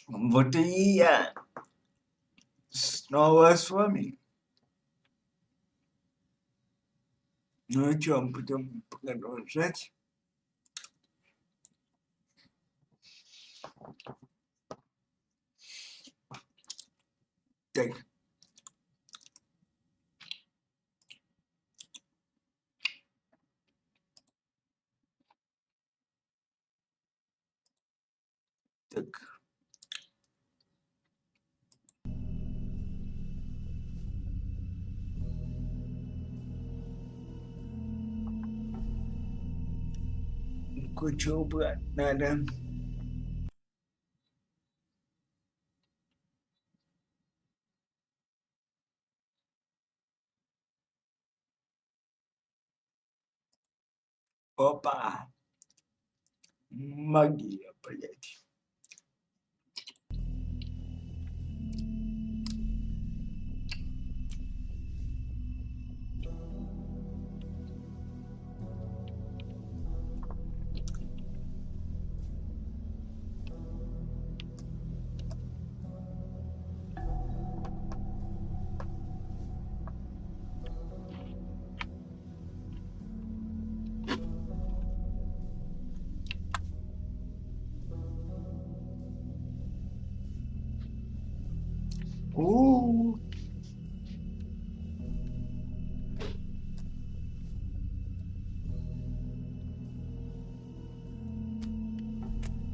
Вот и я снова с вами. Ну и что, будем продолжать? Так. Так. Кучу убрать надо. Опа. Магия, блядь.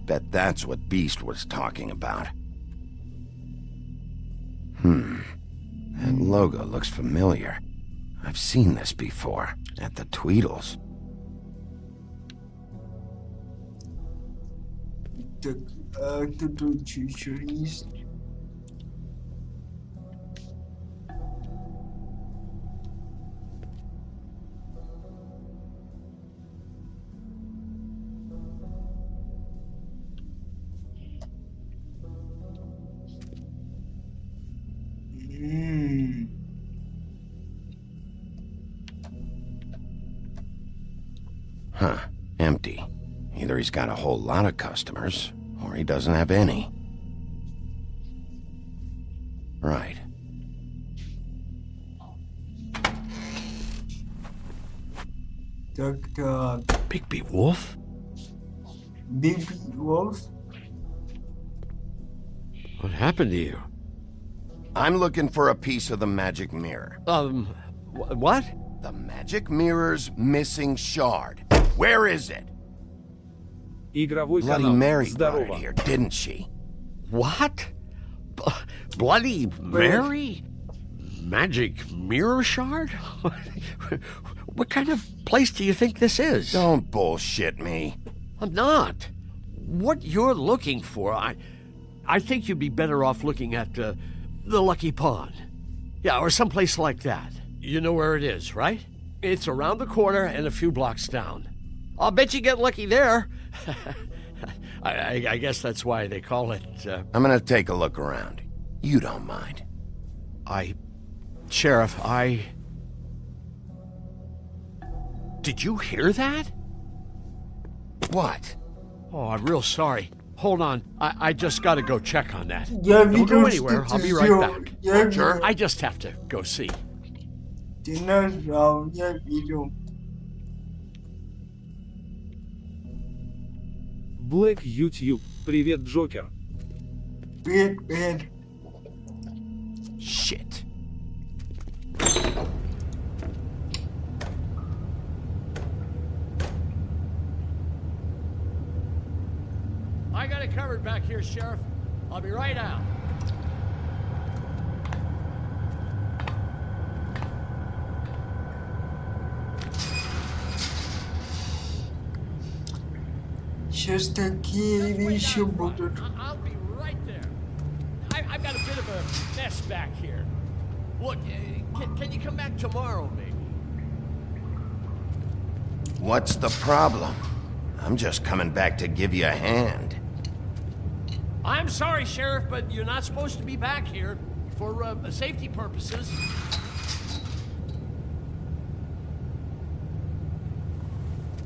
Bet that's what Beast was talking about. That logo looks familiar. I've seen this before, at the Tweedles. Так, а тут еще есть. Huh, empty. Either he's got a whole lot of customers, or he doesn't have any. Right. Так. Bigby Wolf? Big Wolf? What happened to you? I'm looking for a piece of the magic mirror. What? The magic mirror's missing shard. Where is it? Игровой Bloody канал. Mary brought it Здорово. here, didn't she? What? Bloody Mary? magic mirror shard? What kind of place do you think this is? Don't bullshit me. I'm not. What you're looking for, I think you'd be better off looking at the Lucky Pond. Yeah, or someplace like that. You know where it is, right? It's around the corner and a few blocks down. I'll bet you get lucky there. I guess that's why they call it, I'm gonna take a look around. You don't mind. Sheriff, Did you hear that? What? Oh, I'm real sorry. Hold on. I just gotta go check on that. Я Don't видел, go что anywhere. ты I'll be right сделал. back. Я видел. I just have to go see. Ты нажал, я видел. Black YouTube. Привет, Джокер. Привет. Shit. I got it covered back here, Sheriff. I'll be right out. Сейчас такие вещи будут. I'll be right there. I've got a bit of a mess back here. Look, can you come back tomorrow, maybe? What's the problem? I'm just coming back to give you a hand. I'm sorry, Sheriff, but you're not supposed to be back here for safety purposes.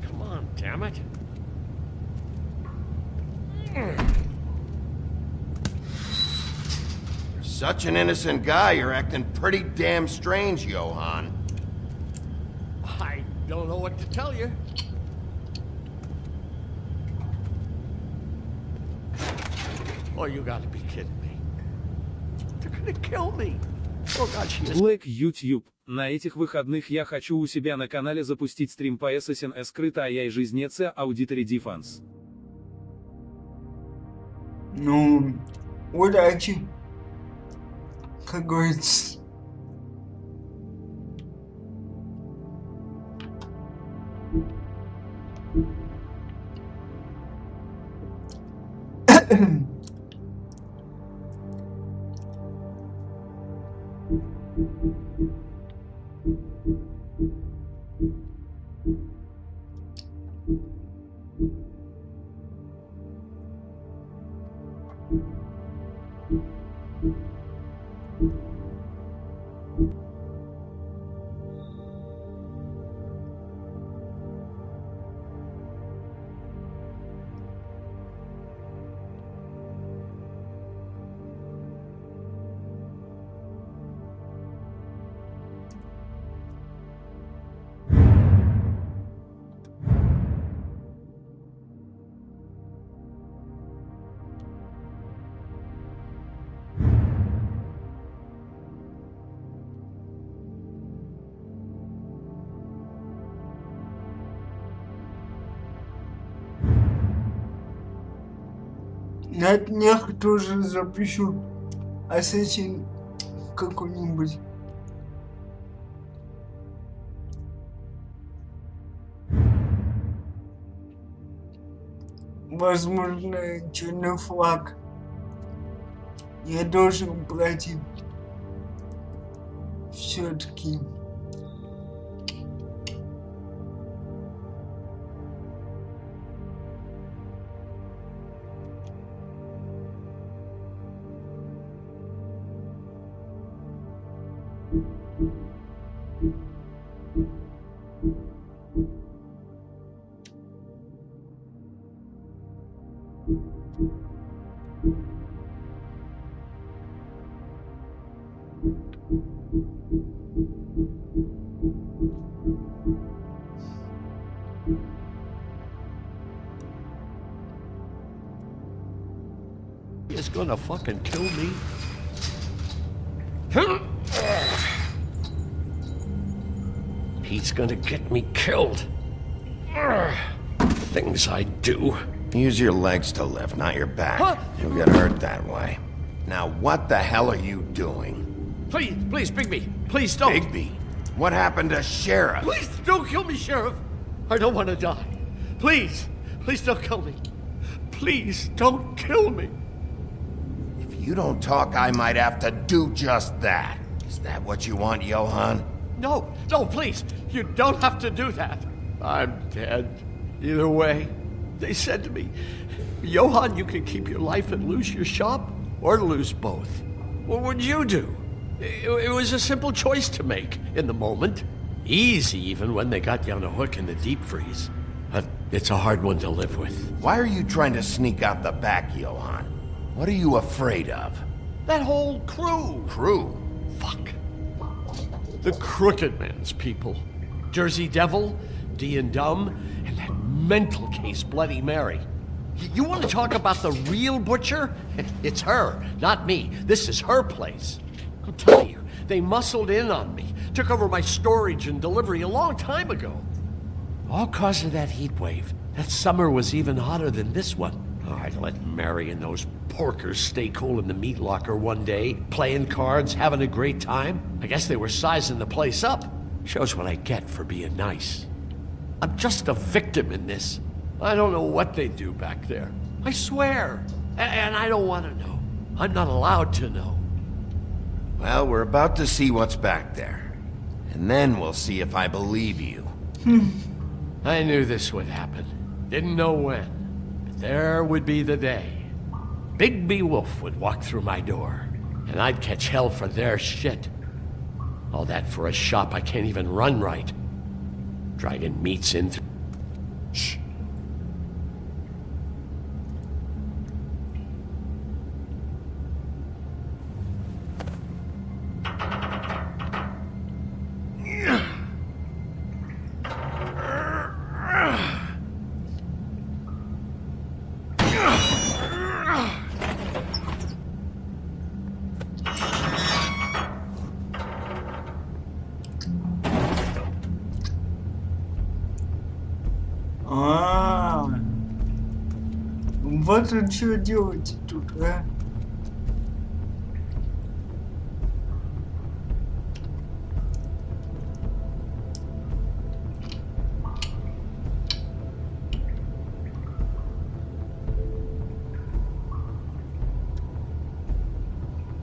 Come on, damn it. You're such an innocent guy, you're acting pretty damn strange, Johan. I don't know what to tell you. Oh, you gotta be kidding me. They're gonna kill me. Oh, God, she is... Black YouTube. На этих выходных я хочу у себя на канале запустить стрим по Assassin's Creed, а я и жизнеце Auditory Defense. Ну, удачи. Как говорится. На днях тоже запишу Assassin какой-нибудь. Возможно, черный флаг. Я должен платить. Все-таки. Is gonna fucking kill me. He's gonna get me killed. Things I do. Use your legs to lift, not your back. Huh? You'll get hurt that way. Now, what the hell are you doing? Please, please, Bigby, please don't. Bigby? What happened to Sheriff? Please don't kill me, Sheriff. I don't want to die. Please, please don't kill me. Please don't kill me. If you don't talk, I might have to do just that. Is that what you want, Johan? No, no, please. You don't have to do that. I'm dead. Either way, they said to me, Johan, you can keep your life and lose your shop, or lose both. What would you do? It was a simple choice to make in the moment. Easy even when they got you on a hook in the deep freeze. But it's a hard one to live with. Why are you trying to sneak out the back, Johan? What are you afraid of? That whole crew. Crew? Fuck. The Crooked Man's people. Jersey Devil, D and Dumb, and that mental case Bloody Mary. You want to talk about the real butcher? It's her, not me. This is her place. I'm telling you, they muscled in on me, took over my storage and delivery a long time ago. All cause of that heat wave. That summer was even hotter than this one. Oh, I'd let Mary and those porkers stay cool in the meat locker one day, playing cards, having a great time. I guess they were sizing the place up. Shows what I get for being nice. I'm just a victim in this. I don't know what they do back there. I swear. And I don't want to know. I'm not allowed to know. Well, we're about to see what's back there. And then we'll see if I believe you. I knew this would happen. Didn't know when. But there would be the day. Bigby Wolf would walk through my door. And I'd catch hell for their shit. All that for a shop I can't even run right. Dragging meats in through... Shh. А, вот он что делаете тут, а?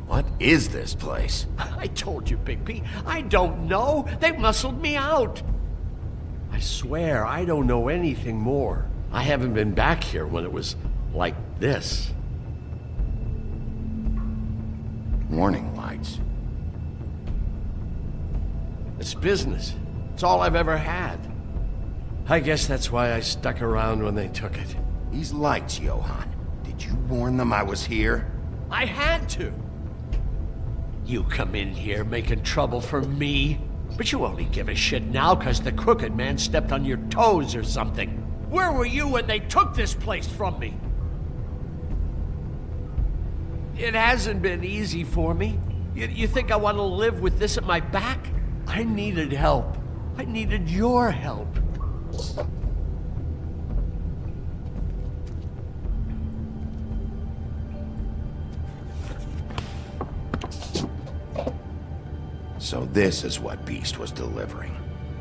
What is this place? I told you, Bigby. I don't know. They muscled me out. I swear, I don't know anything more. I haven't been back here when it was like this. Warning lights. It's business. It's all I've ever had. I guess that's why I stuck around when they took it. These lights, Johan. Did you warn them I was here? I had to. You come in here making trouble for me, but you only give a shit now because the Crooked Man stepped on your toes or something. Where were you when they took this place from me? It hasn't been easy for me. You think I want to live with this at my back? I needed help. I needed your help. So this is what Beast was delivering.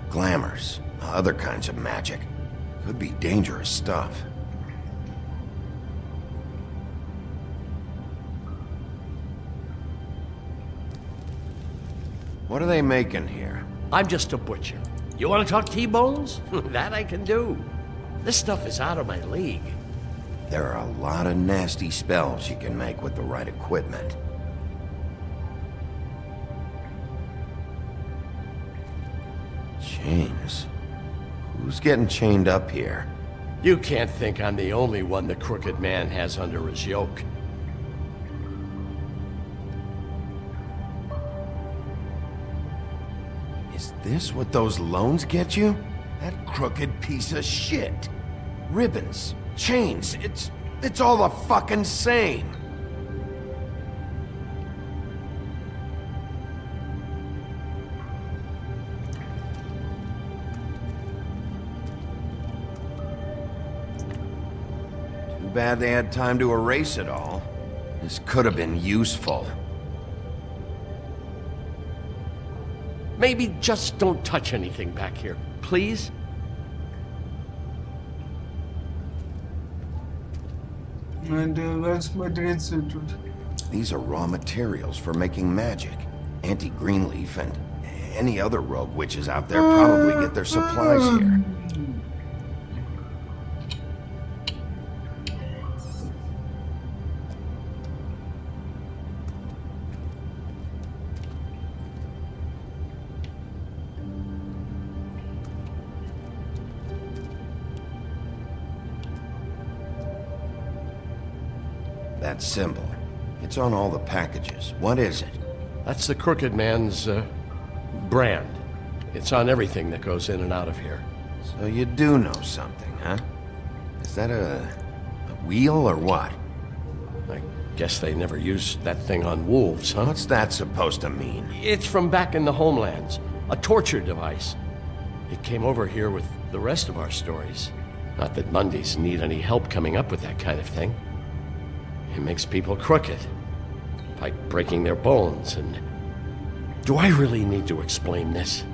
Glamours, other kinds of magic. Could be dangerous stuff. What are they making here? I'm just a butcher. You want to talk T-bones? That I can do. This stuff is out of my league. There are a lot of nasty spells you can make with the right equipment. Chains? Who's getting chained up here? You can't think I'm the only one the Crooked Man has under his yoke. Is this what those loans get you? That crooked piece of shit. Ribbons, chains, it's all the fucking same. Too bad they had time to erase it all. This could have been useful. maybe just don't touch anything back here, please? Надо смотреться тут. These are raw materials for making magic. Auntie Greenleaf and any other rogue witches out there probably get their supplies here. That symbol. It's on all the packages. What is it? That's the Crooked Man's, brand. It's on everything that goes in and out of here. So you do know something, huh? Is that a wheel or what? I guess they never used that thing on wolves, huh? What's that supposed to mean? It's from back in the homelands. A torture device. It came over here with the rest of our stories. Not that Mondays need any help coming up with that kind of thing. It makes people crooked. Like breaking their bones and... Do I really need to explain this?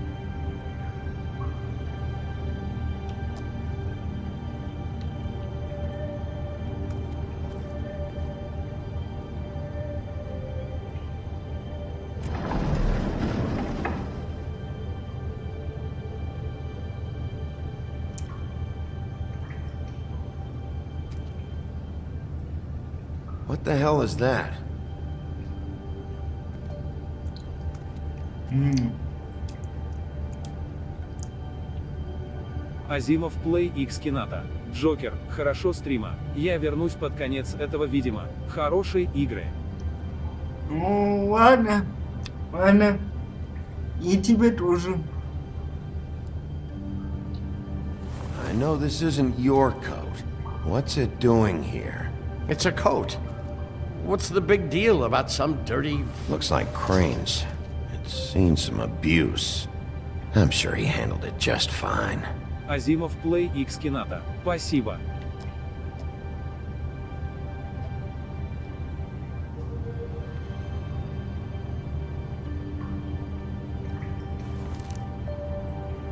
What the hell is that? Азимов Play X Кината. Джокер, хорошо стрима. Я вернусь под конец этого, видимо. Хорошей игры. Ну, ладно. Ладно. И тебе тоже. I know this isn't your coat. What's it doing here? It's a coat. What's the big deal about some dirty... Looks like Crane's. It's seen some abuse. I'm sure he handled it just fine. Азимов Play X Кината. Спасибо.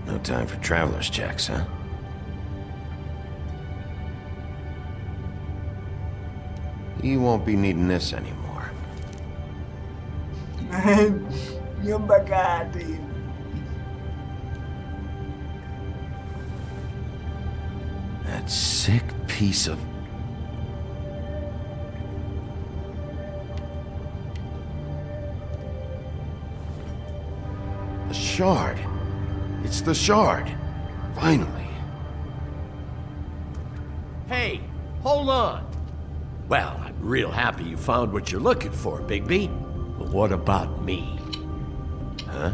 No time for traveler's checks, huh? You won't be needing this anymore. Не богатый. That sick piece of... The shard. It's the shard. Finally. Hey, hold on. Well, I'm real happy you found what you're looking for, Bigby. But what about me? Huh?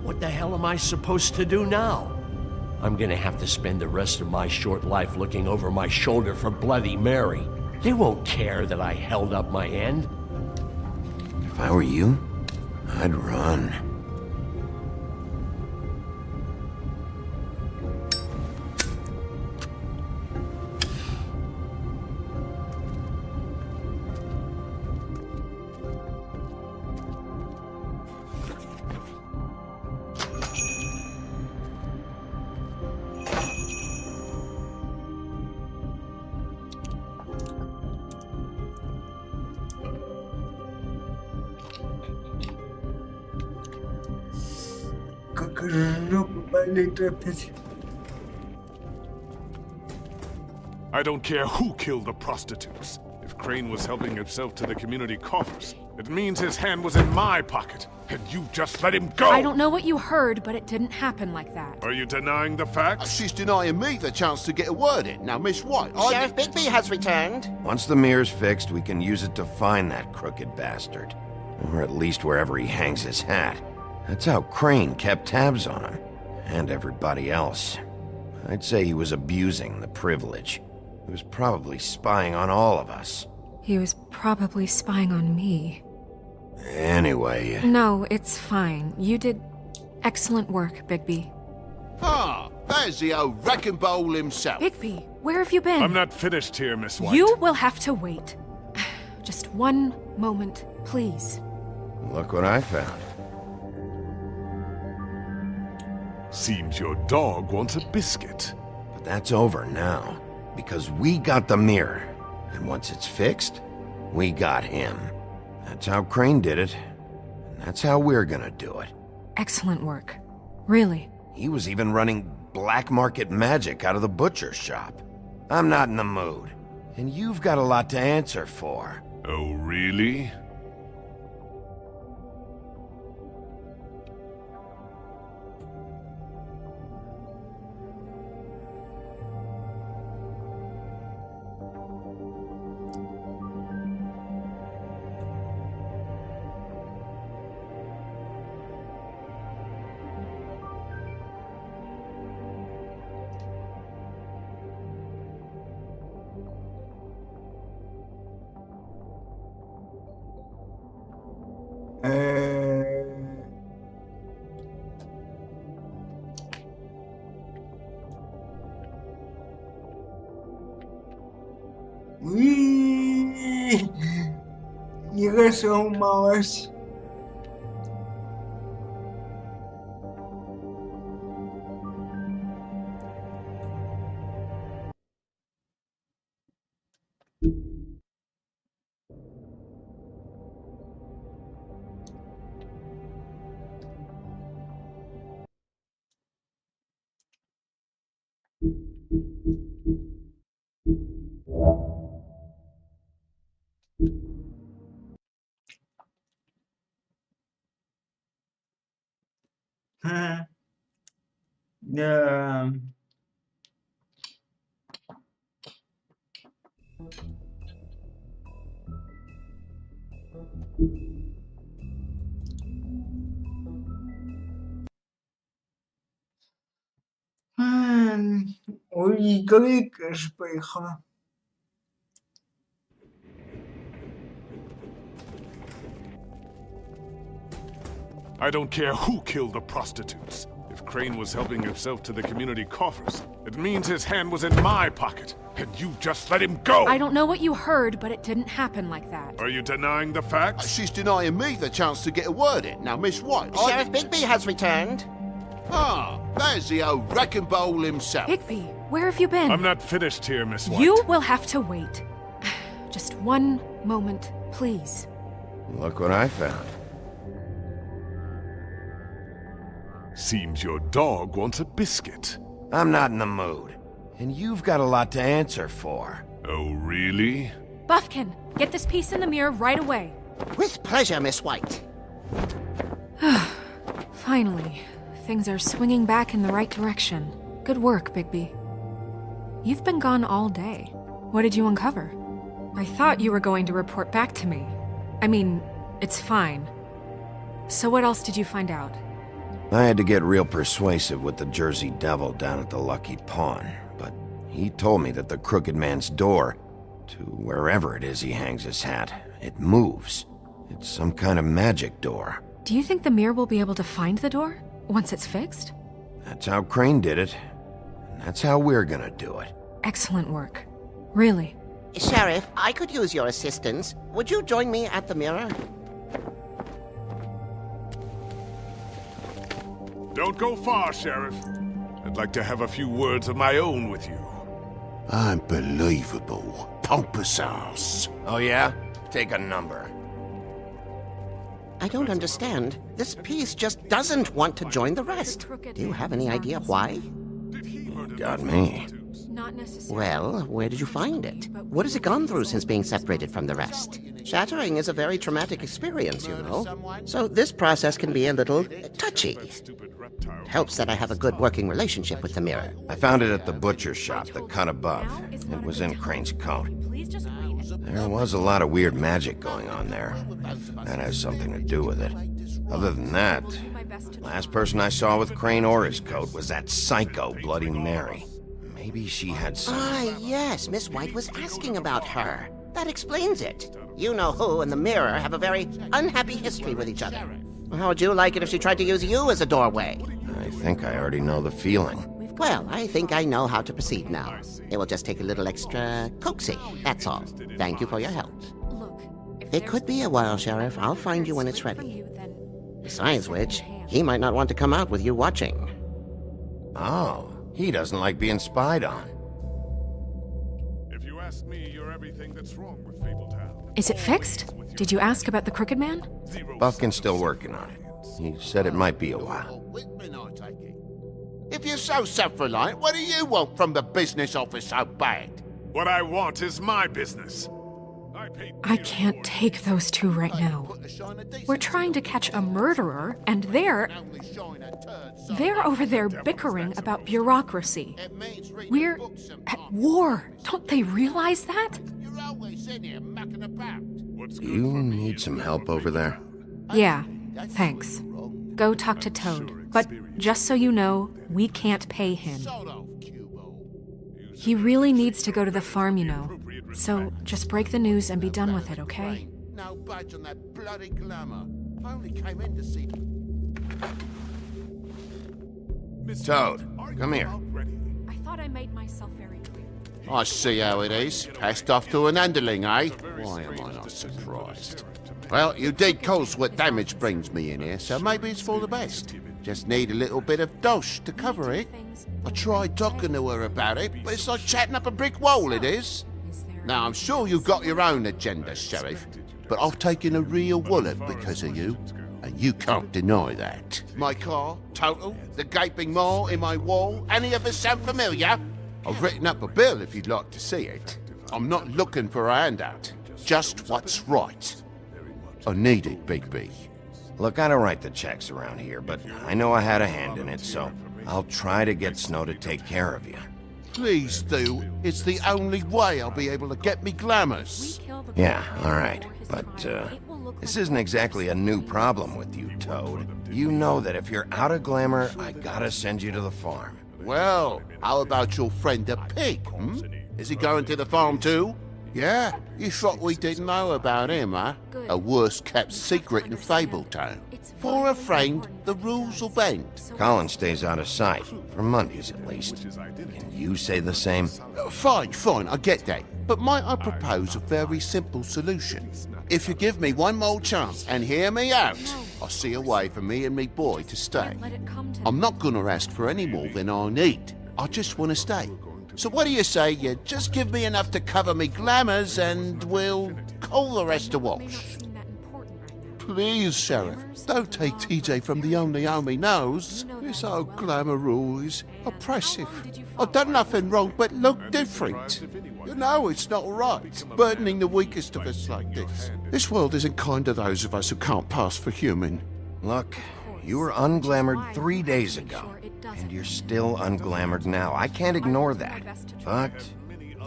What the hell am I supposed to do now? I'm gonna have to spend the rest of my short life looking over my shoulder for Bloody Mary. They won't care that I held up my end. If I were you, I'd run. Как жопа болит опять. I don't care who killed the prostitutes. If Crane was helping himself to the community coffers, it means his hand was in my pocket, and you just let him go! I don't know what you heard, but it didn't happen like that. Are you denying the facts? She's denying me the chance to get a word in. Now, Miss White, Sheriff Bigby has returned. Once the mirror's fixed, we can use it to find that crooked bastard. Or at least wherever he hangs his hat. That's how Crane kept tabs on him. And everybody else. I'd say he was abusing the privilege. He was probably spying on all of us. He was probably spying on me. Anyway... No, it's fine. You did excellent work, Bigby. Ah, there's the old wrecking bowl himself. Bigby, where have you been? I'm not finished here, Miss White. You will have to wait. Just one moment, please. Look what I found. Seems your dog wants a biscuit. But that's over now, because we got the mirror. And once it's fixed, we got him. That's how Crane did it. And that's how we're gonna do it. Excellent work. Really. He was even running black market magic out of the butcher shop. I'm not in the mood. And you've got a lot to answer for. Oh, really? Уи, не сломалась. Да. Ой, крик аж поехала. I don't care who killed the prostitutes. If Crane was helping himself to the community coffers, it means his hand was in my pocket, and you just let him go! I don't know what you heard, but it didn't happen like that. Are you denying the facts? She's denying me the chance to get a word in. Now, Miss White, Sheriff Bigby has returned. Ah, there's the old wrecking bowl himself. Bigby, where have you been? I'm not finished here, Miss White. You will have to wait. Just one moment, please. Look what I found. Seems your dog wants a biscuit. I'm not in the mood. And you've got a lot to answer for. Oh, really? Buffkin, get this piece in the mirror right away. With pleasure, Miss White. Finally, things are swinging back in the right direction. Good work, Bigby. You've been gone all day. What did you uncover? I thought you were going to report back to me. I mean, it's fine. So what else did you find out? I had to get real persuasive with the Jersey Devil down at the Lucky Pawn, but he told me that the Crooked Man's door, to wherever it is he hangs his hat, it moves. It's some kind of magic door. Do you think the mirror will be able to find the door once it's fixed? That's how Crane did it, and that's how we're gonna do it. Excellent work. Really. Sheriff, I could use your assistance. Would you join me at the mirror? Don't go far, Sheriff. I'd like to have a few words of my own with you. Unbelievable. Pompous ass. Oh yeah? Take a number. I don't understand. This piece just doesn't want to join the rest. Do you have any idea why? Got me. Not necessarily. Well, where did you find it? What has it gone through since being separated from the rest? Shattering is a very traumatic experience, you know. So this process can be a little touchy. It helps that I have a good working relationship with the mirror. I found it at the butcher shop, the cut above. It was in Crane's coat. Please just wait. There was a lot of weird magic going on there. That has something to do with it. Other than that, last person I saw with Crane or his coat was that psycho Bloody Mary. Maybe she had some... Ah, yes, Miss White was asking about her. That explains it. You know who and the mirror have a very unhappy history with each other. How would you like it if she tried to use you as a doorway? I think I already know the feeling. Well, I think I know how to proceed now. It will just take a little extra coaxing, that's all. Thank you for your help. Look, if It there's could be a while, Sheriff. I'll find you when it's from ready. you, then Besides which, he might not want to come out with you watching. Oh, he doesn't like being spied on. If you ask me, you're everything that's wrong with Fabletown. Is it fixed? Did you ask about the Crooked Man? Buffkin's still working on it. He said it might be a while. If you're so self-reliant, what do you want from the business office so bad? What I want is my business. I can't take those two right now. We're trying to catch a murderer, and they're over there bickering about bureaucracy. We're at war. Don't they realize that? Do you need some help over there? Yeah, thanks. Go talk to Toad. But just so you know, we can't pay him. He really needs to go to the farm, you know. So just break the news and be done with it, okay? No budge on that bloody glamour. I only came in to see. Toad, come here. I thought I made myself very clear. I see how it is. Passed off to an underling, eh? Why am I not surprised? Well, you did cause what damage brings me in here, so maybe it's for the best. Just need a little bit of dosh to cover it. I tried talking to her about it, but it's like chatting up a brick wall, it is. Now, I'm sure you've got your own agenda, Sheriff, but I've taken a real wallop because of you, and you can't deny that. My car, total, the gaping maw in my wall, any of us sound familiar? I've written up a bill if you'd like to see it. I'm not looking for a handout, just what's right. I need it, Big B. Look, I don't write the checks around here, but I know I had a hand in it, so I'll try to get Snow to take care of you. Please do. It's the only way I'll be able to get me glamours. Yeah, all right. But, this isn't exactly a new problem with you, Toad. You know that if you're out of glamour, I gotta send you to the farm. Well, how about your friend the pig, hmm? Is he going to the farm too? Yeah? You thought we didn't know about him, huh? A worst-kept secret in Fabletown. For a friend, the rules will bend. Colin stays out of sight, for Mondays at least. Can you say the same? Fine, I get that. But might I propose a very simple solution? If you give me one more chance and hear me out, I'll see a way for me and me boy to stay. I'm not gonna ask for any more than I need. I just want to stay. So what do you say you just give me enough to cover me glamours and we'll call the rest a wash? Please, Sheriff, don't take TJ from the only home he knows. This old glamour rule is oppressive. I've done nothing wrong but look different. You know it's not right, burdening the weakest of us like this. This world isn't kind to those of us who can't pass for human. Look, you were unglamoured 3 days ago, and you're still unglamoured now. I can't ignore that. But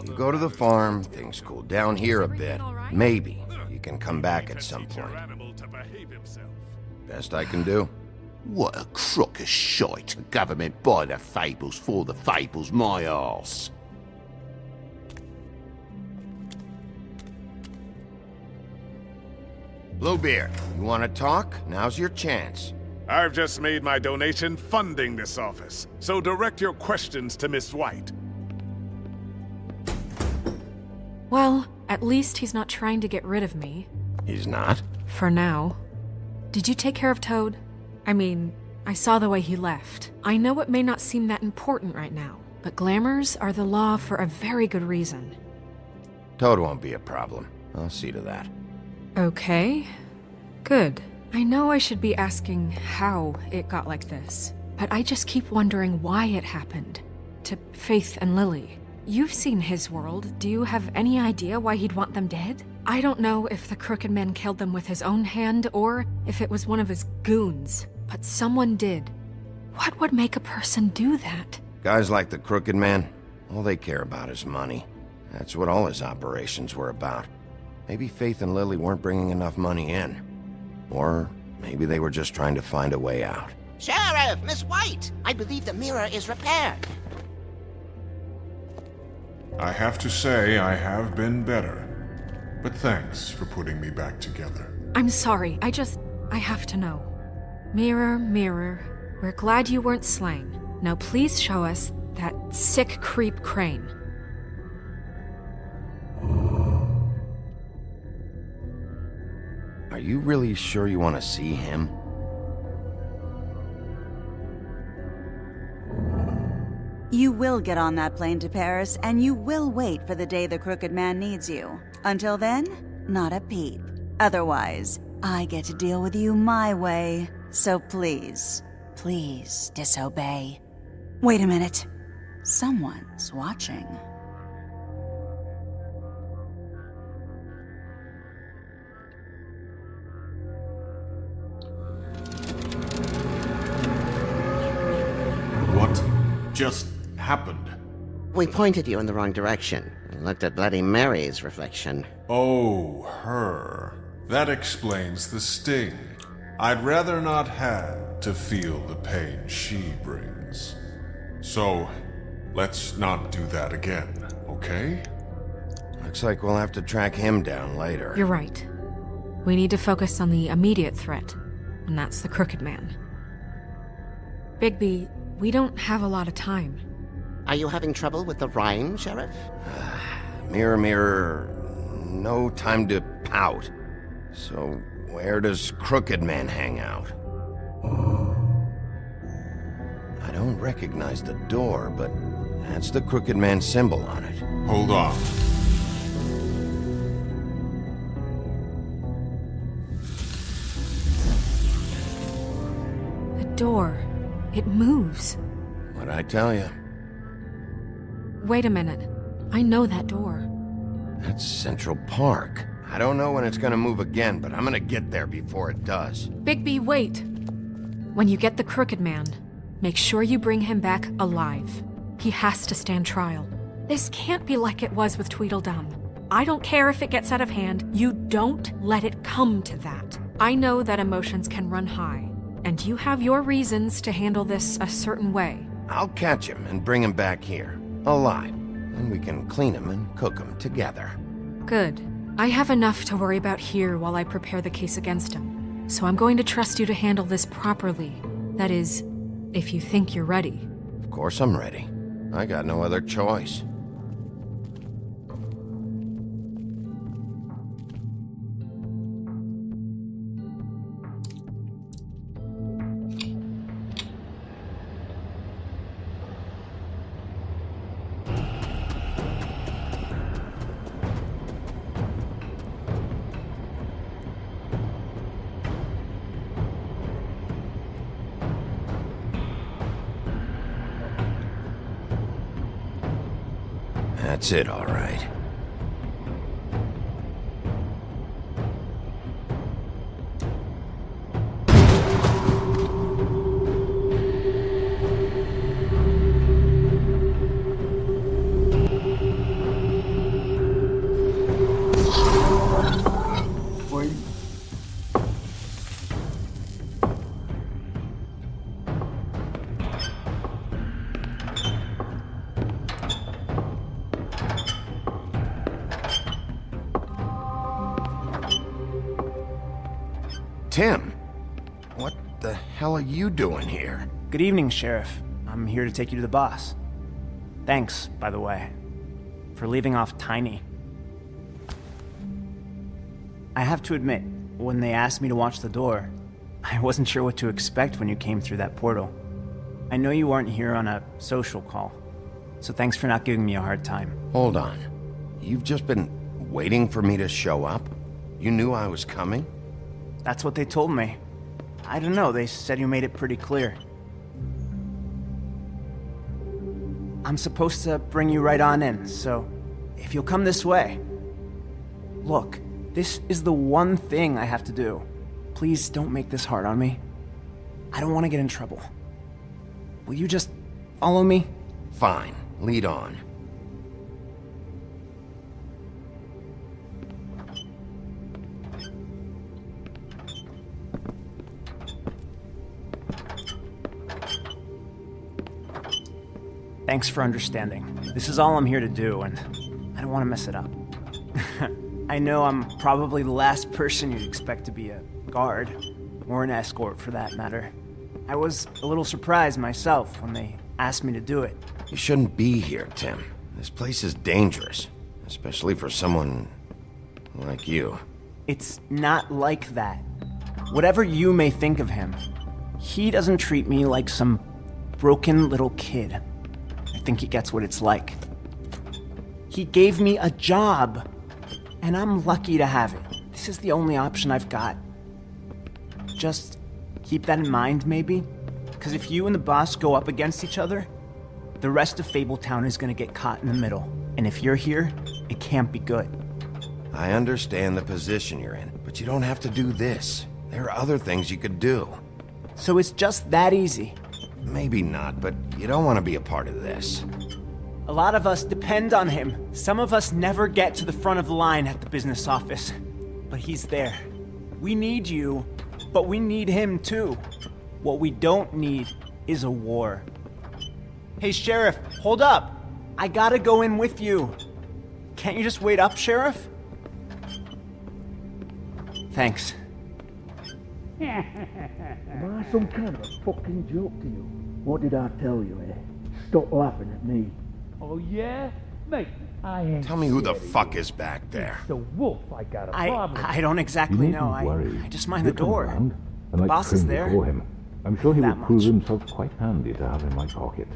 you go to the farm, things cool down here a bit. Maybe you can come back at some point. Best I can do. What a crock of shite. Government by the fables for the fables, my arse. Bluebeard, you want to talk? Now's your chance. I've just made my donation funding this office, so direct your questions to Miss White. Well, at least he's not trying to get rid of me. He's not? For now. Did you take care of Toad? I mean, I saw the way he left. I know it may not seem that important right now, but glamours are the law for a very good reason. Toad won't be a problem. I'll see to that. Okay. Good. I know I should be asking how it got like this, but I just keep wondering why it happened. To Faith and Lily. You've seen his world. Do you have any idea why he'd want them dead? I don't know if the Crooked Man killed them with his own hand or if it was one of his goons, but someone did. What would make a person do that? Guys like the Crooked Man, all they care about is money. That's what all his operations were about. Maybe Faith and Lily weren't bringing enough money in. Or maybe they were just trying to find a way out. Sheriff, Miss White, I believe the mirror is repaired. I have to say I have been better. But thanks for putting me back together. I'm sorry, I have to know. Mirror, mirror, we're glad you weren't slain. Now please show us that sick creep Crane. Are you really sure you want to see him? You will get on that plane to Paris, and you will wait for the day the crooked man needs you. Until then, not a peep. Otherwise, I get to deal with you my way. So please, please disobey. Wait a minute. Someone's watching. What just happened? We pointed you in the wrong direction and looked at Bloody Mary's reflection. Oh, her. That explains the sting. I'd rather not have to feel the pain she brings. So, let's not do that again, okay? Looks like we'll have to track him down later. You're right. We need to focus on the immediate threat, and that's the crooked man. Bigby, we don't have a lot of time. Are you having trouble with the rhyme, Sheriff? Mirror, mirror, no time to pout. So, where does Crooked Man hang out? I don't recognize the door, but that's the Crooked Man symbol on it. Hold on. The door. It moves. What'd I tell you? Wait a minute. I know that door. That's Central Park. I don't know when it's gonna move again, but I'm gonna get there before it does. Bigby, wait. When you get the crooked man, make sure you bring him back alive. He has to stand trial. This can't be like it was with Tweedledum. I don't care if it gets out of hand. You don't let it come to that. I know that emotions can run high, and you have your reasons to handle this a certain way. I'll catch him and bring him back here, alive. And we can clean him and cook him together. Good. I have enough to worry about here while I prepare the case against him. So I'm going to trust you to handle this properly. That is, if you think you're ready. Of course I'm ready. I got no other choice. That's it, all right. Wait. Tim, what the hell are you doing here? Good evening, Sheriff. I'm here to take you to the boss. Thanks, by the way, for leaving off Tiny. I have to admit, when they asked me to watch the door, I wasn't sure what to expect when you came through that portal. I know you aren't here on a social call, so thanks for not giving me a hard time. Hold on. You've just been waiting for me to show up? You knew I was coming? That's what they told me. I don't know, they said you made it pretty clear. I'm supposed to bring you right on in, so if you'll come this way. Look, this is the one thing I have to do. Please don't make this hard on me. I don't want to get in trouble. Will you just follow me? Fine, lead on. Thanks for understanding. This is all I'm here to do, and I don't want to mess it up. I know I'm probably the last person you'd expect to be a guard, or an escort for that matter. I was a little surprised myself when they asked me to do it. You shouldn't be here, Tim. This place is dangerous, especially for someone like you. It's not like that. Whatever you may think of him, he doesn't treat me like some broken little kid. I think he gets what it's like. He gave me a job, and I'm lucky to have it. This is the only option I've got. Just keep that in mind, maybe? Because if you and the boss go up against each other, the rest of Fabletown is gonna get caught in the middle. And if you're here, it can't be good. I understand the position you're in, but you don't have to do this. There are other things you could do. So it's just that easy. Maybe not, but you don't want to be a part of this. A lot of us depend on him. Some of us never get to the front of the line at the business office. But he's there. We need you, but we need him too. What we don't need is a war. Hey, Sheriff, hold up. I gotta go in with you. Can't you just wait up, Sheriff? Thanks. Am I some kind of a fucking joke to you? What did I tell you, eh? Stop laughing at me. Oh yeah? Mate, I ain't Tell me who the scared fuck of is back there. you. The wolf I got a problem. I don't exactly know. I just mind the door. The boss is there. Him. I'm sure he That will prove much. himself quite handy to have in my pocket.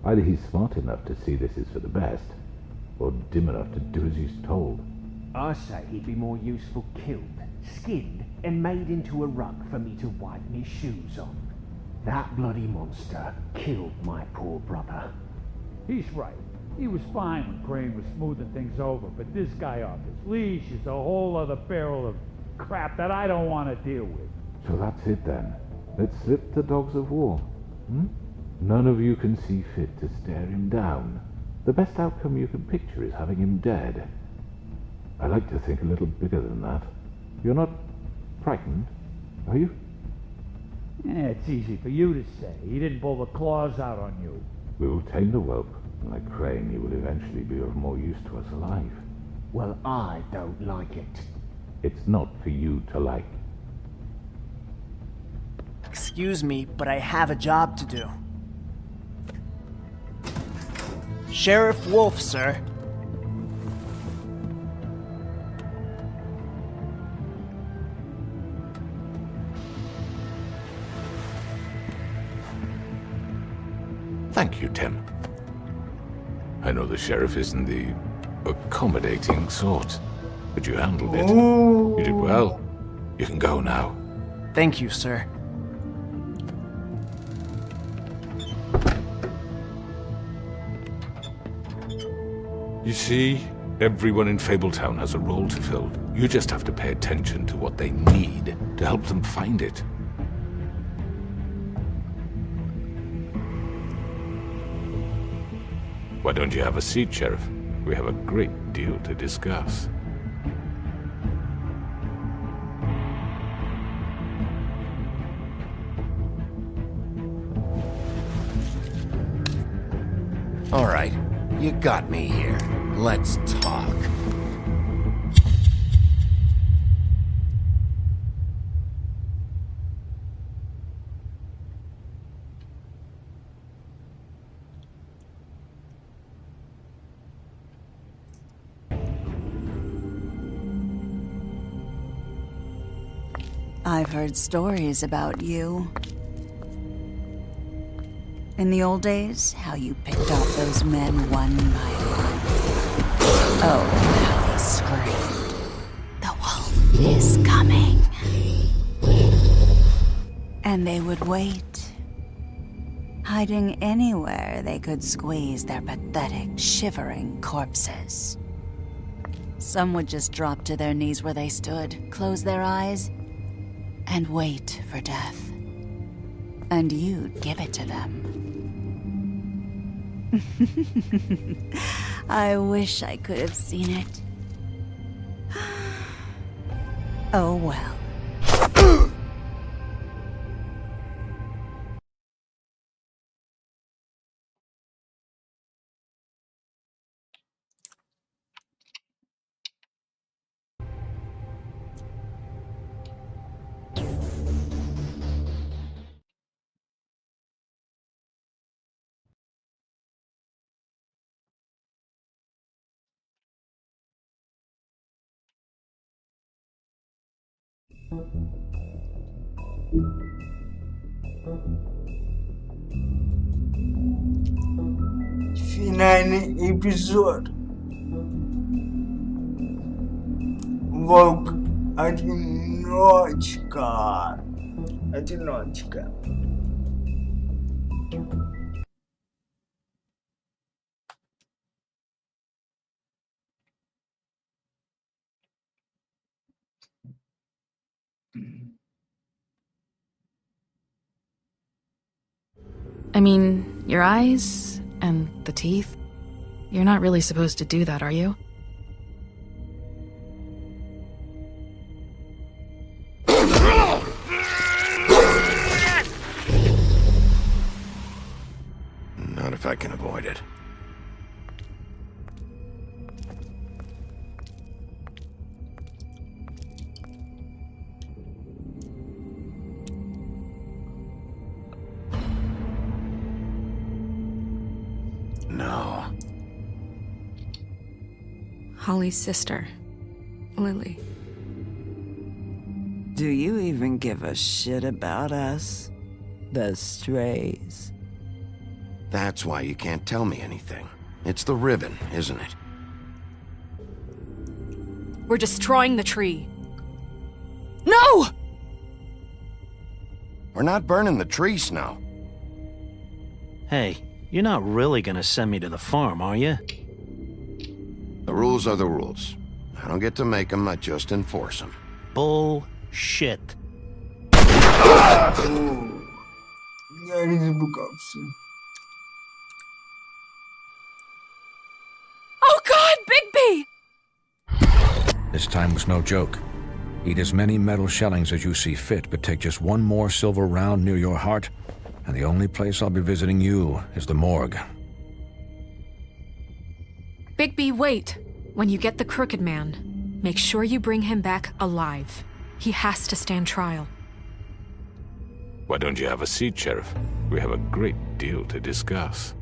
Either he's smart enough to see this is for the best, or dim enough to do as he's told. I say he'd be more useful killed, skinned, and made into a rug for me to wipe me shoes on. That bloody monster killed my poor brother. He's right. He was fine when Crane was smoothing things over, but this guy off his leash is a whole other barrel of crap that I don't want to deal with. So that's it then. Let's slip the dogs of war. None of you can see fit to stare him down. The best outcome you can picture is having him dead. I like to think a little bigger than that. You're not frightened, are you? It's easy for you to say. He didn't pull the claws out on you. We will tame the whelp. Like Crane, he will eventually be of more use to us alive. Well, I don't like it. It's not for you to like. Excuse me, but I have a job to do. Sheriff Wolf, sir. Thank you, Tim. I know the sheriff isn't the accommodating sort, but you handled it. You did well. You can go now. Thank you, sir. You see, everyone in Fabletown has a role to fill. You just have to pay attention to what they need to help them find it. Why don't you have a seat, Sheriff? We have a great deal to discuss. All right, you got me here. Let's talk. I've heard stories about you. In the old days, how you picked off those men one by one. Oh, how they screamed. The wolf is coming. And they would wait, hiding anywhere they could squeeze their pathetic, shivering corpses. Some would just drop to their knees where they stood, close their eyes, and wait for death. And you'd give it to them. I wish I could have seen it. Oh well. Финальный эпизод. Волк одиночка. Одиночка. I mean, your eyes and the teeth. You're not really supposed to do that, are you? Not if I can avoid it. No. Holly's sister, Lily. Do you even give a shit about us? The strays. That's why you can't tell me anything. It's the ribbon, isn't it? We're destroying the tree. No! We're not burning the tree, Snow. Hey, you're not really gonna send me to the farm, are you? The rules are the rules. I don't get to make them, I just enforce them. Bullshit. Я испугался. Oh God, Bigby! This time was no joke. Eat as many metal shellings as you see fit, but take just one more silver round near your heart, and the only place I'll be visiting you is the morgue. Bigby, wait. When you get the Crooked Man, make sure you bring him back alive. He has to stand trial. Why don't you have a seat, Sheriff? We have a great deal to discuss.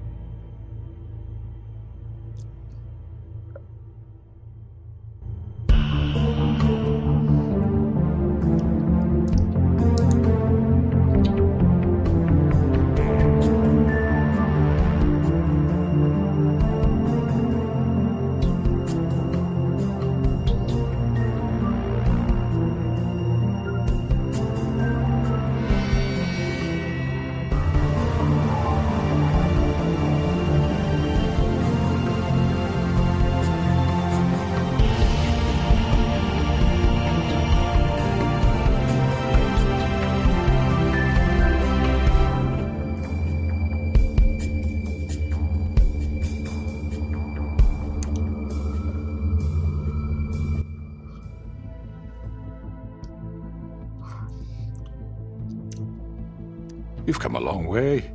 You've come a long way.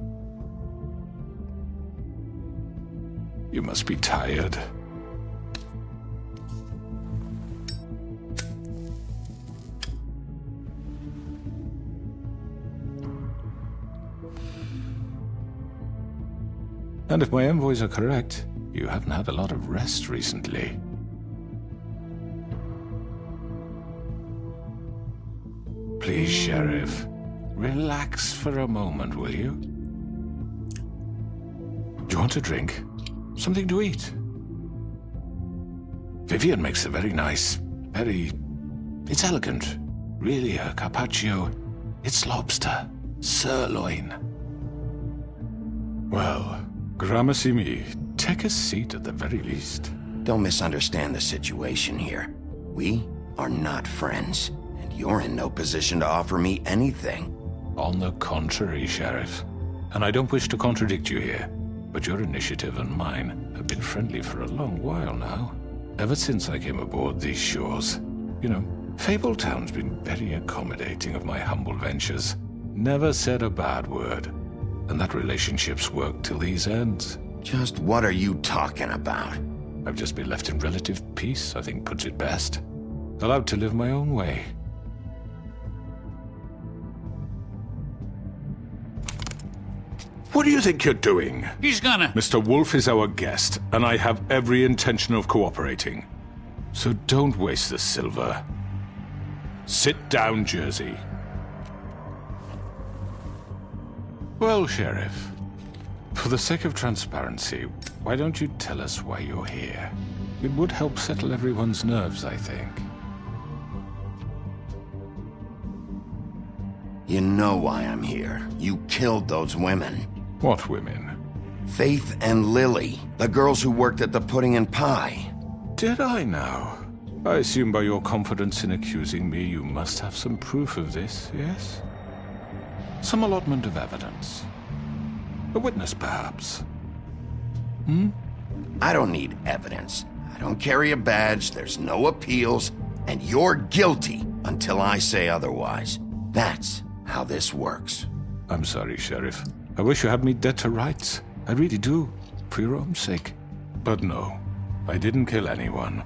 You must be tired. And if my envoys are correct, you haven't had a lot of rest recently. Please, Sheriff. Relax for a moment, will you? Do you want a drink? Something to eat? Vivian makes a very nice, it's elegant. Really, a carpaccio. It's lobster. Sirloin. Well, gramercy me. Take a seat at the very least. Don't misunderstand the situation here. We are not friends, and you're in no position to offer me anything. On the contrary, Sheriff. And I don't wish to contradict you here, but your initiative and mine have been friendly for a long while now. Ever since I came aboard these shores. You know, Fabletown's been very accommodating of my humble ventures. Never said a bad word. And that relationship's worked till these ends. Just what are you talking about? I've just been left in relative peace, I think puts it best. Allowed to live my own way. What do you think you're doing? He's gonna... Mr. Wolf is our guest, and I have every intention of cooperating. So don't waste the silver. Sit down, Jersey. Well, Sheriff, For the sake of transparency, why don't you tell us why you're here? It would help settle everyone's nerves, I think. You know why I'm here. You killed those women. What women? Faith and Lily, the girls who worked at the pudding and pie. Did I now? I assume by your confidence in accusing me, you must have some proof of this, yes? Some allotment of evidence. A witness, perhaps? I don't need evidence. I don't carry a badge, there's no appeals, and you're guilty until I say otherwise. That's how this works. I'm sorry, Sheriff. I wish you had me dead to rights. I really do, for your own sake. But no, I didn't kill anyone.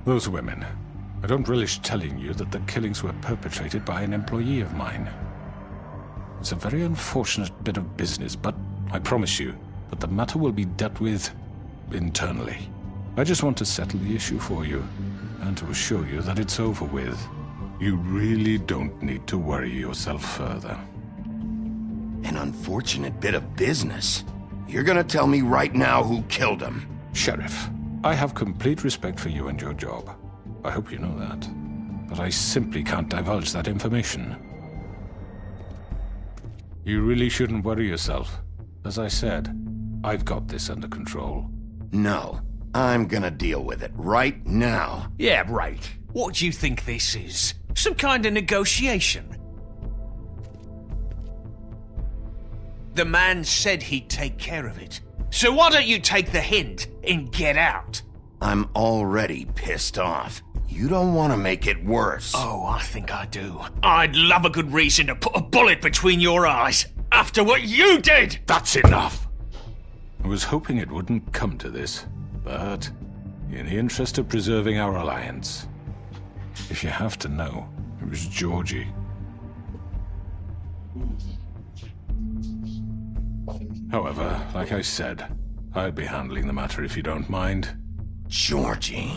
Those women. I don't relish telling you that the killings were perpetrated by an employee of mine. It's a very unfortunate bit of business, but I promise you that the matter will be dealt with internally. I just want to settle the issue for you, and to assure you that it's over with. You really don't need to worry yourself further. An unfortunate bit of business? You're gonna tell me right now who killed him? Sheriff, I have complete respect for you and your job. I hope you know that. But I simply can't divulge that information. You really shouldn't worry yourself. As I said, I've got this under control. No, I'm gonna deal with it right now. Yeah, right. What do you think this is? Some kind of negotiation? The man said he'd take care of it. So why don't you take the hint and get out? I'm already pissed off. You don't want to make it worse. Oh, I think I do. I'd love a good reason to put a bullet between your eyes after what you did! That's enough! I was hoping it wouldn't come to this, but in the interest of preserving our alliance, if you have to know, it was Georgie. However, like I said, I'll be handling the matter if you don't mind. Georgie.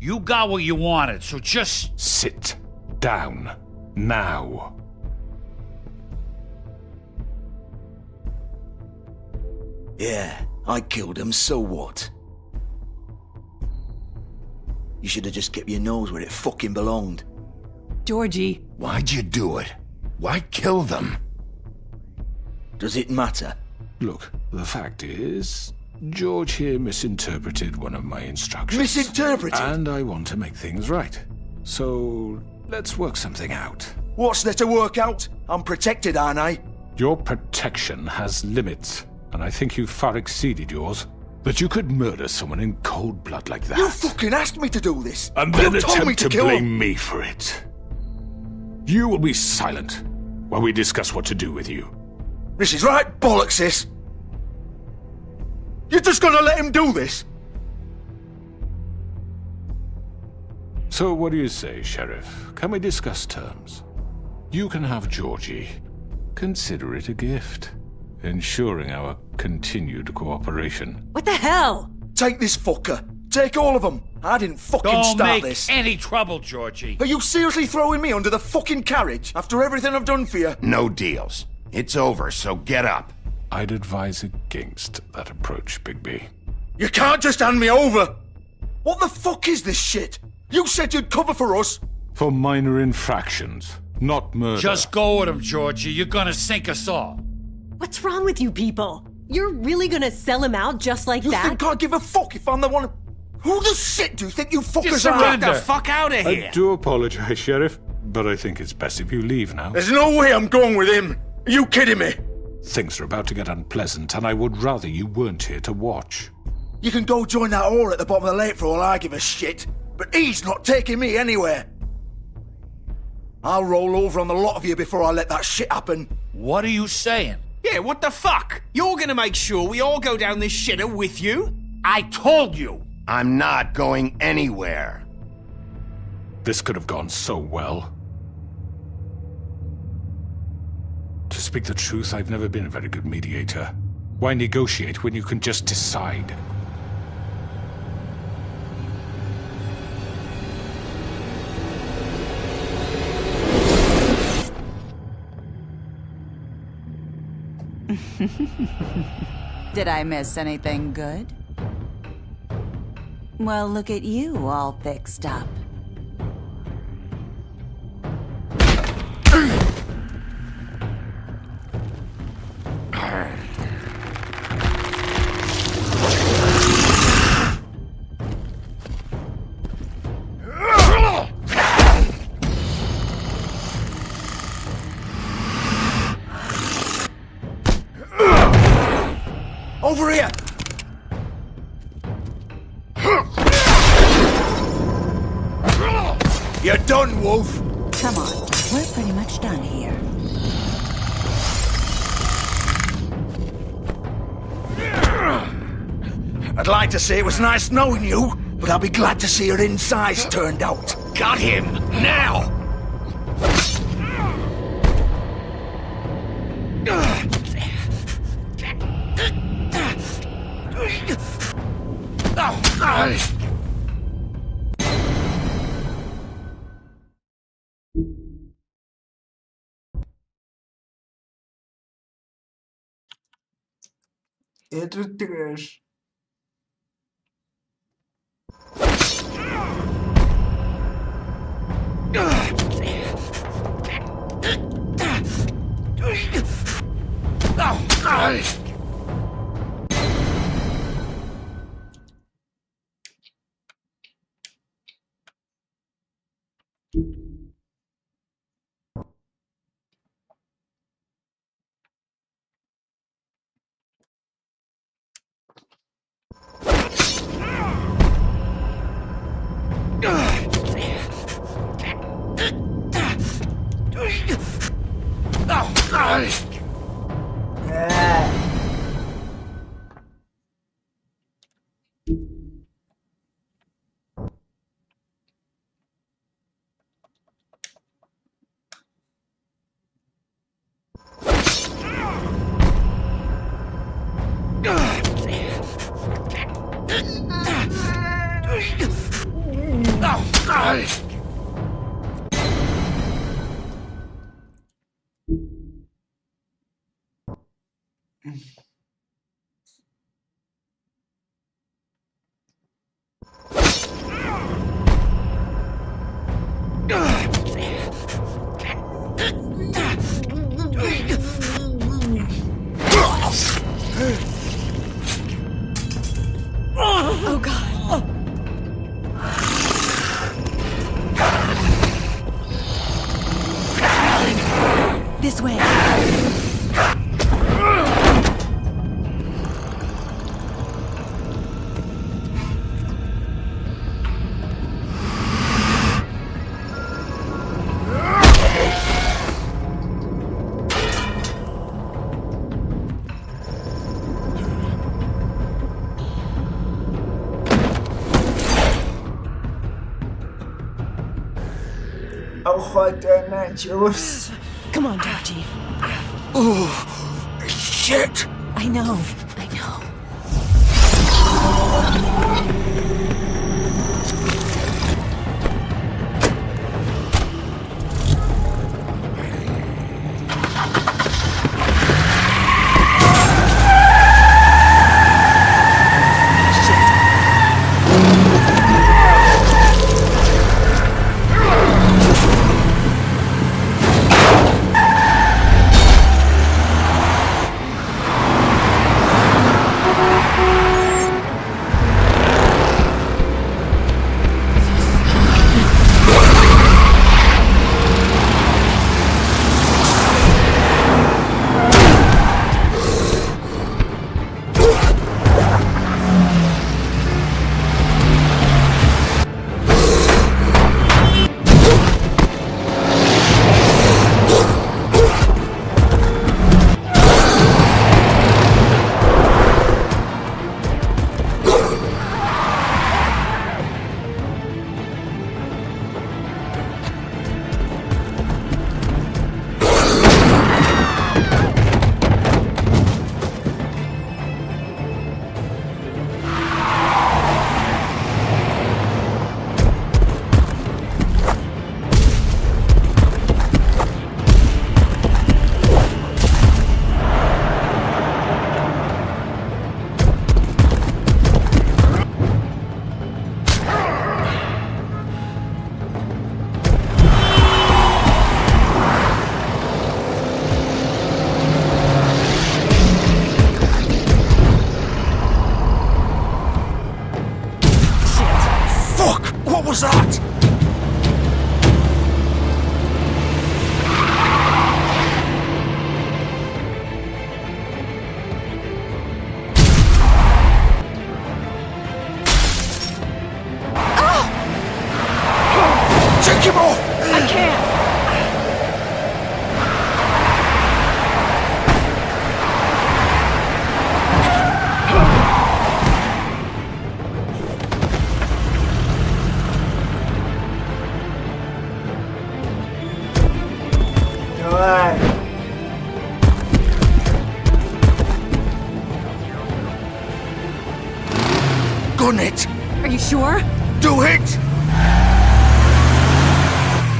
You got what you wanted, so just... Sit down. Now. Yeah, I killed him, so what? You should have just kept your nose where it fucking belonged. Georgie. Why'd you do it? Why kill them? Does it matter? Look, the fact is, George here misinterpreted one of my instructions. Misinterpreted? And I want to make things right. So, let's work something out. What's there to work out? I'm protected, aren't I? Your protection has limits, and I think you've far exceeded yours. That you could murder someone in cold blood like that. You fucking asked me to do this! And then you told me attempt to kill blame him. me for it. You will be silent while we discuss what to do with you. This is right bollocks, this! You're just gonna let him do this? So what do you say, Sheriff? Can we discuss terms? You can have Georgie. Consider it a gift, ensuring our continued cooperation. What the hell? Take this fucker. Take all of them. I didn't fucking Don't start make this. any trouble, Georgie. Are you seriously throwing me under the fucking carriage after everything I've done for you? No deals. It's over, so get up. I'd advise against that approach, Bigby. You can't just hand me over! What the fuck is this shit? You said you'd cover for us! For minor infractions, not murder. Just go with him, Georgie. You're gonna sink us all. What's wrong with you people? You're really gonna sell him out just like You that? think I give a fuck if I'm the one... Who the shit do you think you fuckers Just are? get the fuck out of here! I do apologize, Sheriff, but I think it's best if you leave now. There's no way I'm going with him! Are you kidding me? Things are about to get unpleasant, and I would rather you weren't here to watch. You can go join that whore at the bottom of the lake for all I give a shit, but he's not taking me anywhere. I'll roll over on the lot of you before I let that shit happen. What are you saying? Yeah, what the fuck? You're gonna make sure we all go down this shitter with you? I told you! I'm not going anywhere. This could have gone so well. To speak the truth, I've never been a very good mediator. Why negotiate when you can just decide? Did I miss anything good? Well, look at you all fixed up. Over here! You're done, Wolf! Come on, we're pretty much done here. I'd like to say it was nice knowing you, but I'll be glad to see your insides turned out. Got him! Now! Это трэш. Oh God. This way. Охота началась. Come on, Dodgy. Oh, shit! I know, I know. him off! I can't! Gun it! Are you sure? Do it!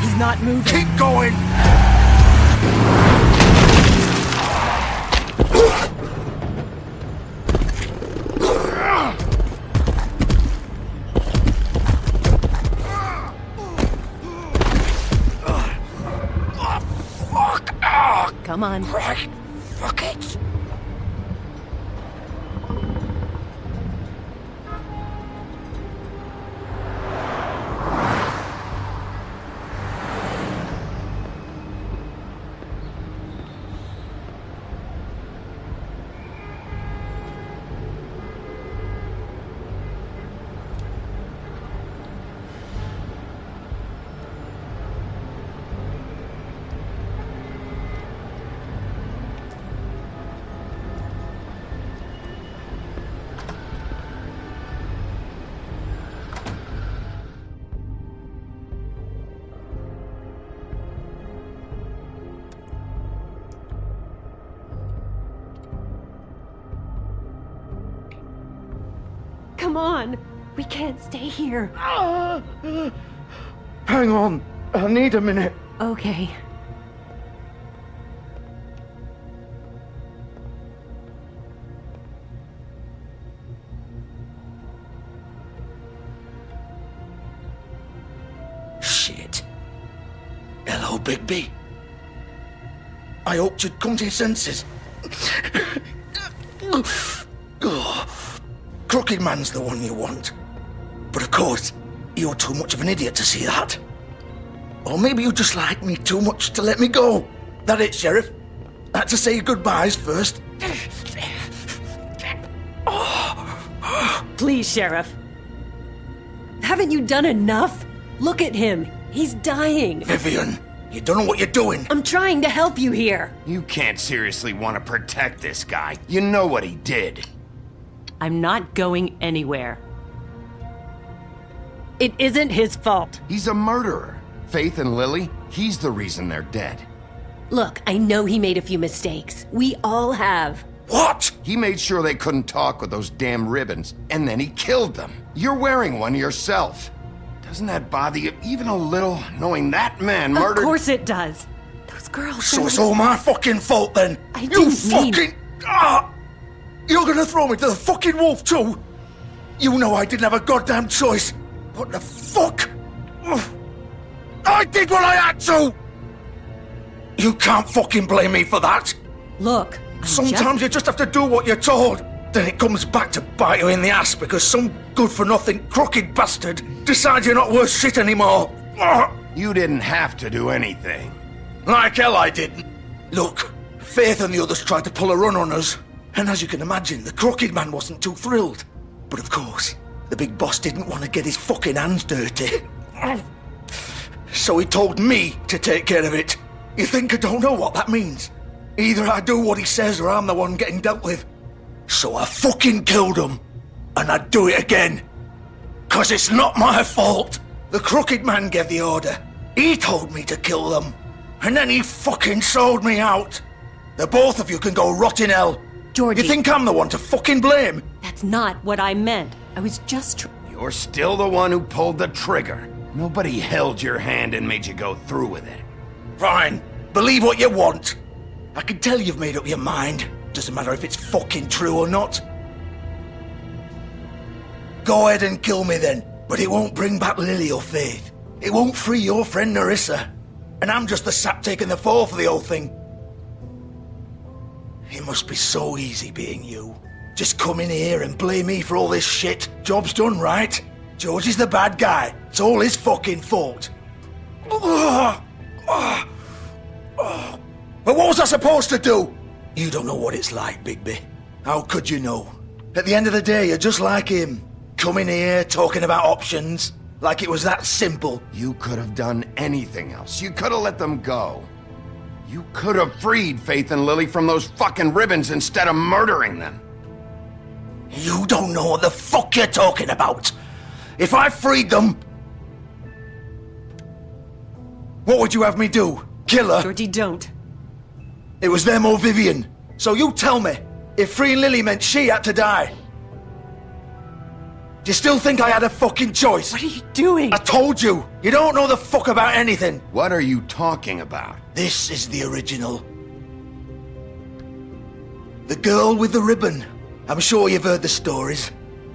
He's not moving. Keep going! Come on. Right. Fuck it. Come on. We can't stay here. Hang on. I need a minute. Okay. Shit. Hello, Bigby. I hoped you'd come to your senses. Crooked Man's the one you want. But of course, you're too much of an idiot to see that. Or maybe you just like me too much to let me go. That it, Sheriff? I had to say goodbyes first. Please, Sheriff. Haven't you done enough? Look at him. He's dying. Vivian, you don't know what you're doing. I'm trying to help you here. You can't seriously want to protect this guy. You know what he did. I'm not going anywhere. It isn't his fault. He's a murderer. Faith and Lily, he's the reason they're dead. Look, I know he made a few mistakes. We all have. What? He made sure they couldn't talk with those damn ribbons, and then he killed them. You're wearing one yourself. Doesn't that bother you even a little, knowing that man murdered— Of course it does. Those girls— So it's all my fucking fault then? I You didn't fucking— You're gonna throw me to the fucking wolf too? You know I didn't have a goddamn choice. What the fuck? I did what I had to! You can't fucking blame me for that. Look, sometimes you just have to do what you're told. Then it comes back to bite you in the ass because some good-for-nothing crooked bastard decides you're not worth shit anymore. You didn't have to do anything. Like hell I didn't. Look, Faith and the others tried to pull a run on us. And as you can imagine, the crooked man wasn't too thrilled. But of course, the big boss didn't want to get his fucking hands dirty. So he told me to take care of it. You think I don't know what that means? Either I do what he says or I'm the one getting dealt with. So I fucking killed him. And I'd do it again. 'Cause it's not my fault. The crooked man gave the order. He told me to kill them. And then he fucking sold me out. The both of you can go rot in hell. Georgie. You think I'm the one to fucking blame? That's not what I meant. I was just You're still the one who pulled the trigger. Nobody held your hand and made you go through with it. Fine. Believe what you want. I can tell you've made up your mind. Doesn't matter if it's fucking true or not. Go ahead and kill me then. But it won't bring back Lily or Faith. It won't free your friend Nerissa. And I'm just the sap taking the fall for the whole thing. It must be so easy being you. Just come in here and blame me for all this shit. Job's done, right? George is the bad guy. It's all his fucking fault. But what was I supposed to do? You don't know what it's like, Bigby. How could you know? At the end of the day, you're just like him. Coming here, talking about options. Like it was that simple. You could have done anything else. You could have let them go. You could have freed Faith and Lily from those fucking ribbons instead of murdering them. You don't know what the fuck you're talking about. If I freed them... What would you have me do? Kill her? Georgie, don't. It was them or Vivian. So you tell me, if freeing Lily meant she had to die, do you still think I had a fucking choice? What are you doing? I told you! You don't know the fuck about anything! What are you talking about? This is the original. The girl with the ribbon. I'm sure you've heard the stories.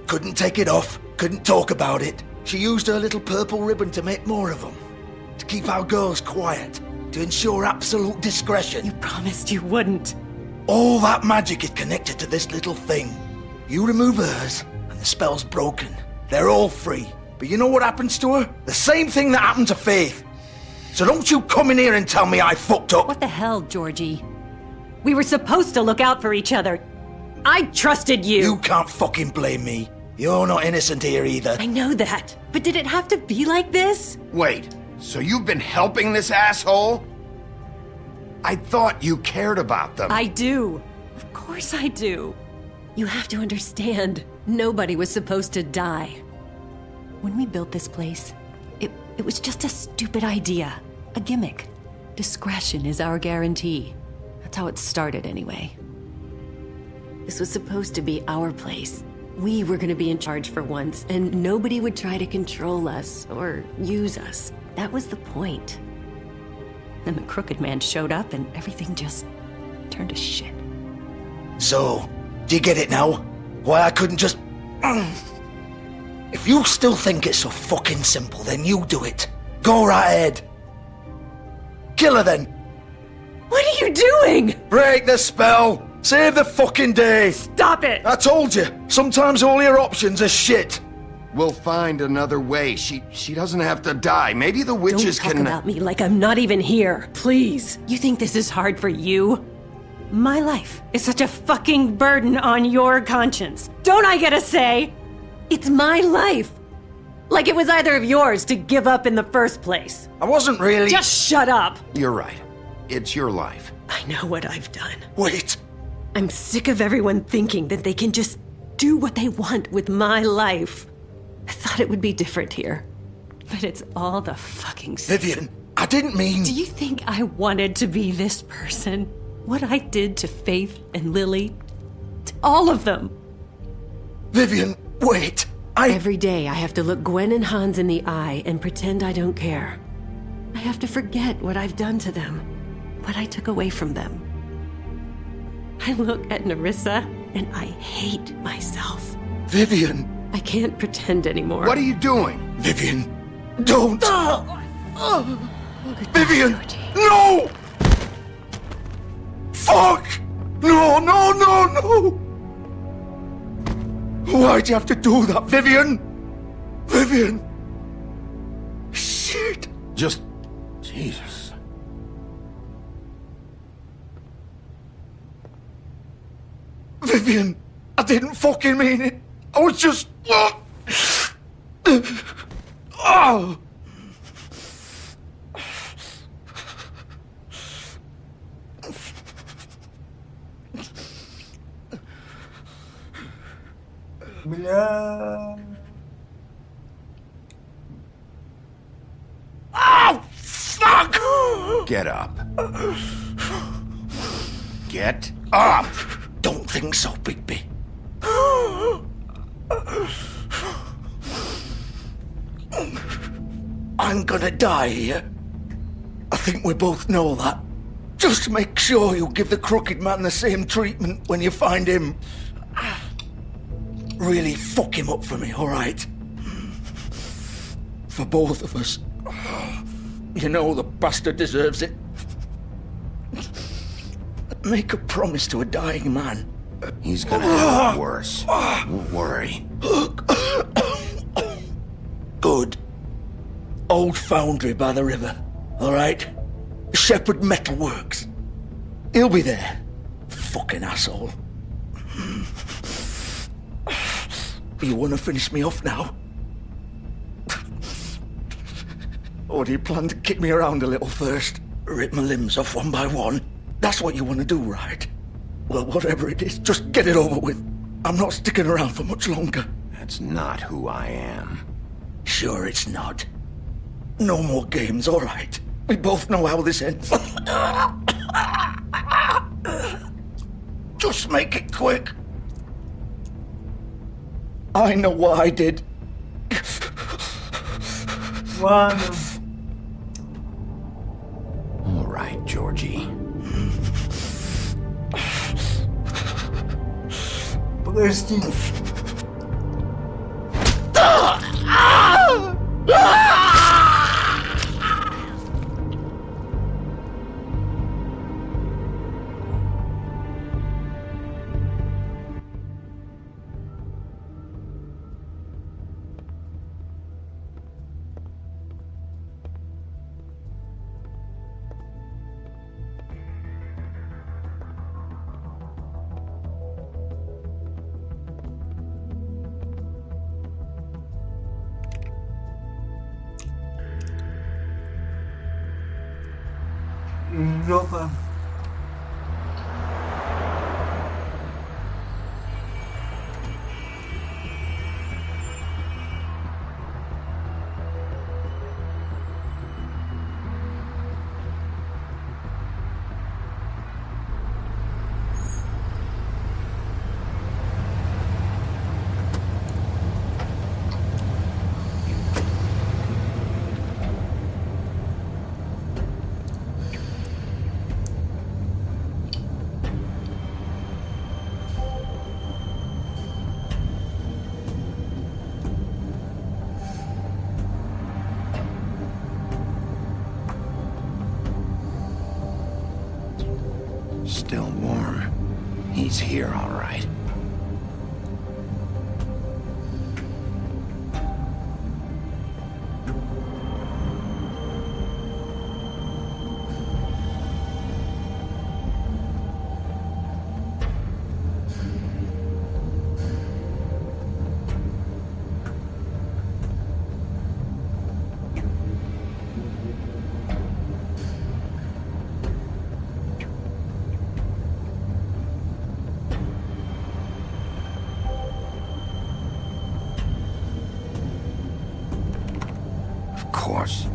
Couldn't take it off, couldn't talk about it. She used her little purple ribbon to make more of them. To keep our girls quiet. To ensure absolute discretion. You promised you wouldn't. All that magic is connected to this little thing. You remove hers, and the spell's broken. They're all free. But you know what happens to her? The same thing that happened to Faith. So don't you come in here and tell me I fucked up. What the hell, Georgie? We were supposed to look out for each other. I trusted you. You can't fucking blame me. You're not innocent here either. I know that. But did it have to be like this? Wait, so you've been helping this asshole? I thought you cared about them. I do. Of course I do. You have to understand, nobody was supposed to die. When we built this place, it was just a stupid idea. A gimmick. Discretion is our guarantee. That's how it started anyway. This was supposed to be our place. We were gonna be in charge for once, and nobody would try to control us or use us. That was the point. Then the crooked man showed up and everything just turned to shit. So, do you get it now? Why I couldn't just... If you still think it's so fucking simple, then you do it. Go right ahead. Kill her then. What are you doing? Break the spell. Save the fucking day. Stop it. I told you. Sometimes all your options are shit. We'll find another way. She doesn't have to die. Maybe the witches Don't talk about me like I'm not even here. Please. You think this is hard for you? My life is such a fucking burden on your conscience. Don't I get a say? It's my life. Like it was either of yours to give up in the first place. I wasn't really... Just shut up. You're right. It's your life. I know what I've done. Wait. I'm sick of everyone thinking that they can just do what they want with my life. I thought it would be different here. But it's all the fucking same. Vivian, I didn't mean... Do you think I wanted to be this person? What I did to Faith and Lily? To all of them? Vivian, wait. Every day I have to look Gwen and Hans in the eye and pretend I don't care. I have to forget what I've done to them. What I took away from them. I look at Nerissa and I hate myself. Vivian. I can't pretend anymore. What are you doing? Vivian, don't! Vivian, no! Fuck! No, no, no, no! Why'd you have to do that, Vivian? Vivian! Shit! Just... Jesus. Vivian, I didn't fucking mean it. I was just... Oh! Бля. Oh, fuck! Get up. Get up! Don't think so, Bigby. I'm gonna die here. I think we both know that. Just make sure you give the crooked man the same treatment when you find him. Really fuck him up for me, alright? For both of us. You know the bastard deserves it. Make a promise to a dying man. He's gonna have it worse. Don't worry. Good. Old foundry by the river, alright? Shepherd Metal Works. He'll be there. Fucking asshole. You wanna finish me off now? Or do you plan to kick me around a little first? Rip my limbs off one by one? That's what you want to do, right? Well, whatever it is, just get it over with. I'm not sticking around for much longer. That's not who I am. Sure it's not. No more games, all right. We both know how this ends. Just make it quick. I know what I did. Ладно. All right, Georgie. Подожди. Жопа. Still warm. He's here, all right. Of course.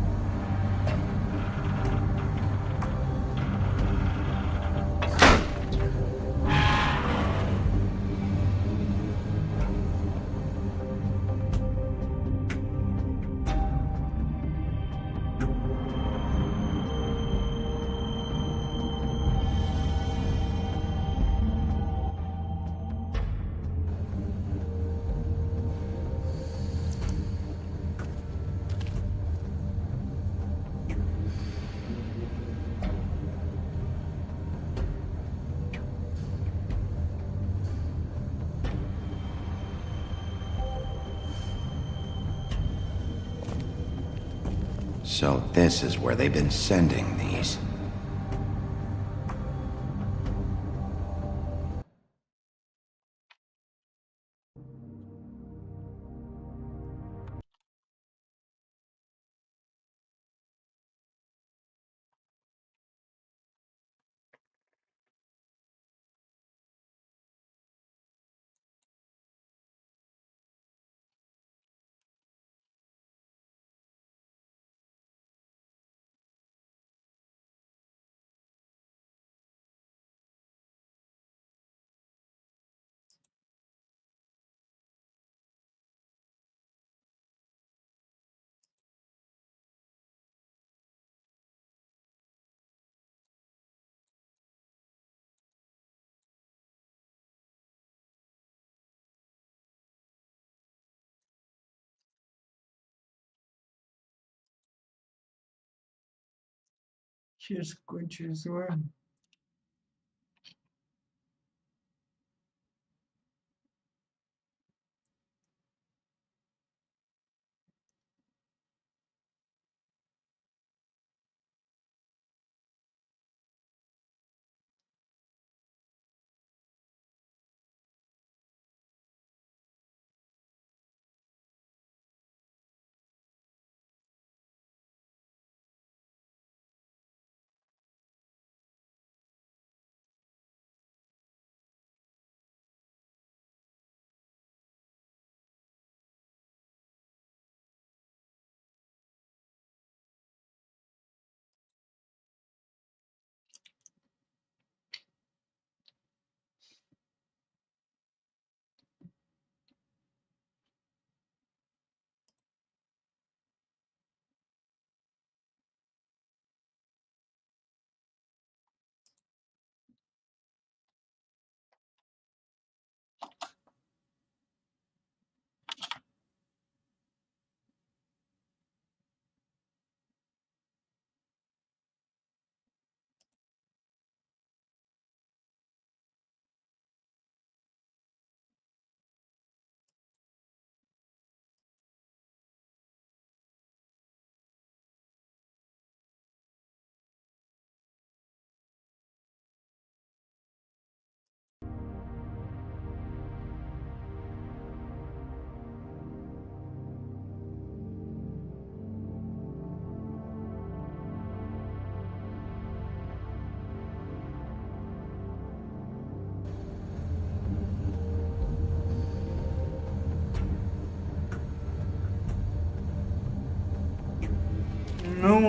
So this is where they've been sending these. Сейчас кончились зло.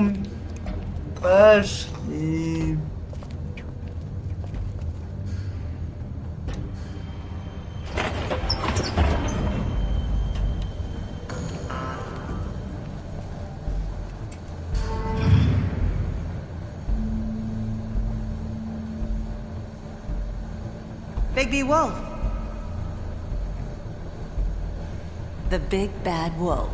Ну, пошли. Bigby Wolf. The big bad wolf.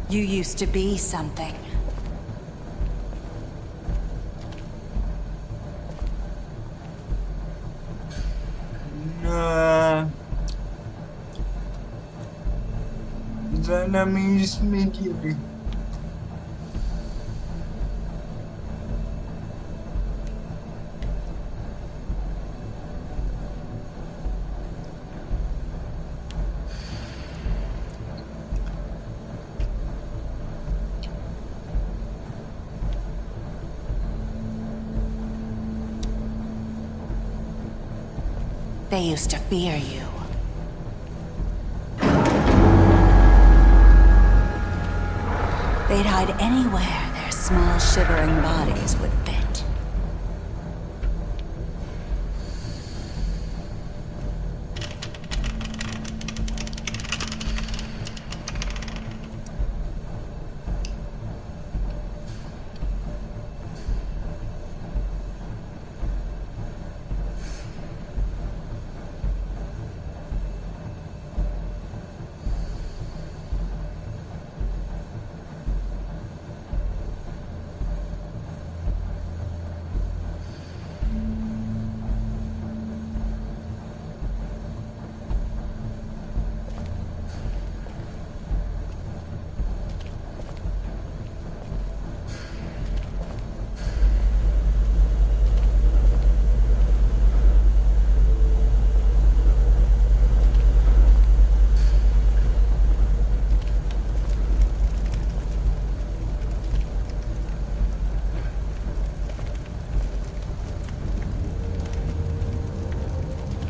You used to be something. За нами следили. They used to fear you. They'd hide anywhere their small, shivering bodies would fit.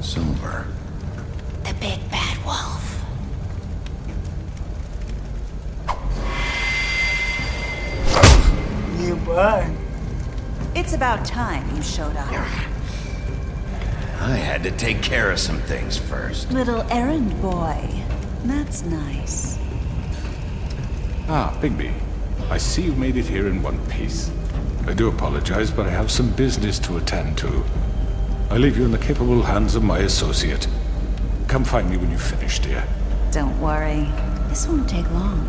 Silver. The big bad wolf. It's about time you showed up. I had to take care of some things first. Little errand boy. That's nice. Ah, Bigby. I see you made it here in one piece. I do apologize, but I have some business to attend to. I leave you in the capable hands of my associate. Come find me when you've finished, dear. Don't worry. This won't take long.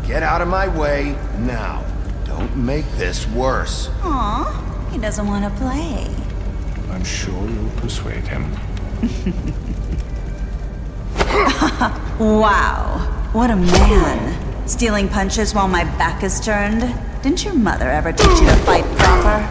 Get out of my way now. Don't make this worse. Aw, he doesn't want to play. I'm sure you'll persuade him. Wow, what a man. Stealing punches while my back is turned? Didn't your mother ever teach you to fight proper?